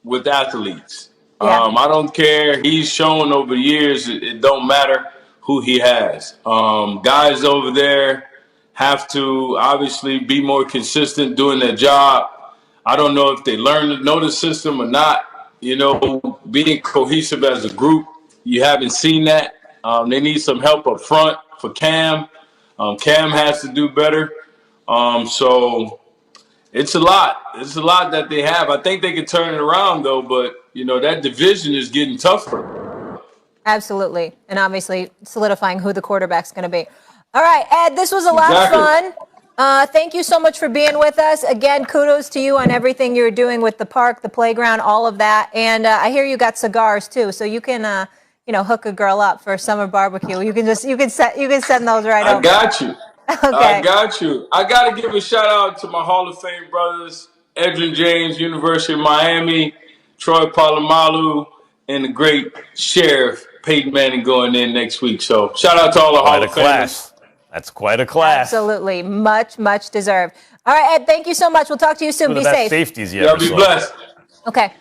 with athletes. I don't care. He's shown over the years it don't matter who he has. Guys over there have to obviously be more consistent doing their job. I don't know if they learn to know the system or not. Being cohesive as a group, you haven't seen that. They need some help up front for Cam. Cam has to do better. So it's a lot. It's a lot that they have. I think they can turn it around, though, but, that division is getting tougher. Absolutely. And obviously solidifying who the quarterback's going to be. All right, Ed, this was a lot of fun. Thank you so much for being with us. Again, kudos to you on everything you're doing with the park, the playground, all of that. And I hear you got cigars, too, so you can hook a girl up for a summer barbecue. You can send those right over. I got you. Okay. I got you. I got to give a shout out to my Hall of Fame brothers, Edrin James, University of Miami, Troy Polamalu, and the great Sheriff Peyton Manning going in next week. So shout out to all the Hall of Famers. That's quite a class. Absolutely. Much, much deserved. All right, Ed, thank you so much. We'll talk to you soon. Be safe. Safeties Y'all be blessed. Okay.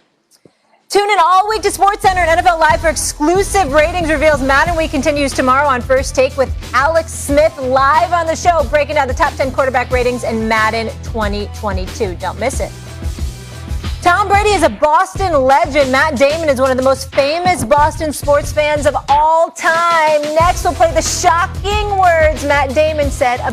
Tune in all week to SportsCenter and NFL Live for exclusive ratings reveals. Madden Week continues tomorrow on First Take with Alex Smith live on the show, breaking down the top 10 quarterback ratings in Madden 2022. Don't miss it. Tom Brady is a Boston legend. Matt Damon is one of the most famous Boston sports fans of all time. Next, we'll play the shocking words Matt Damon said about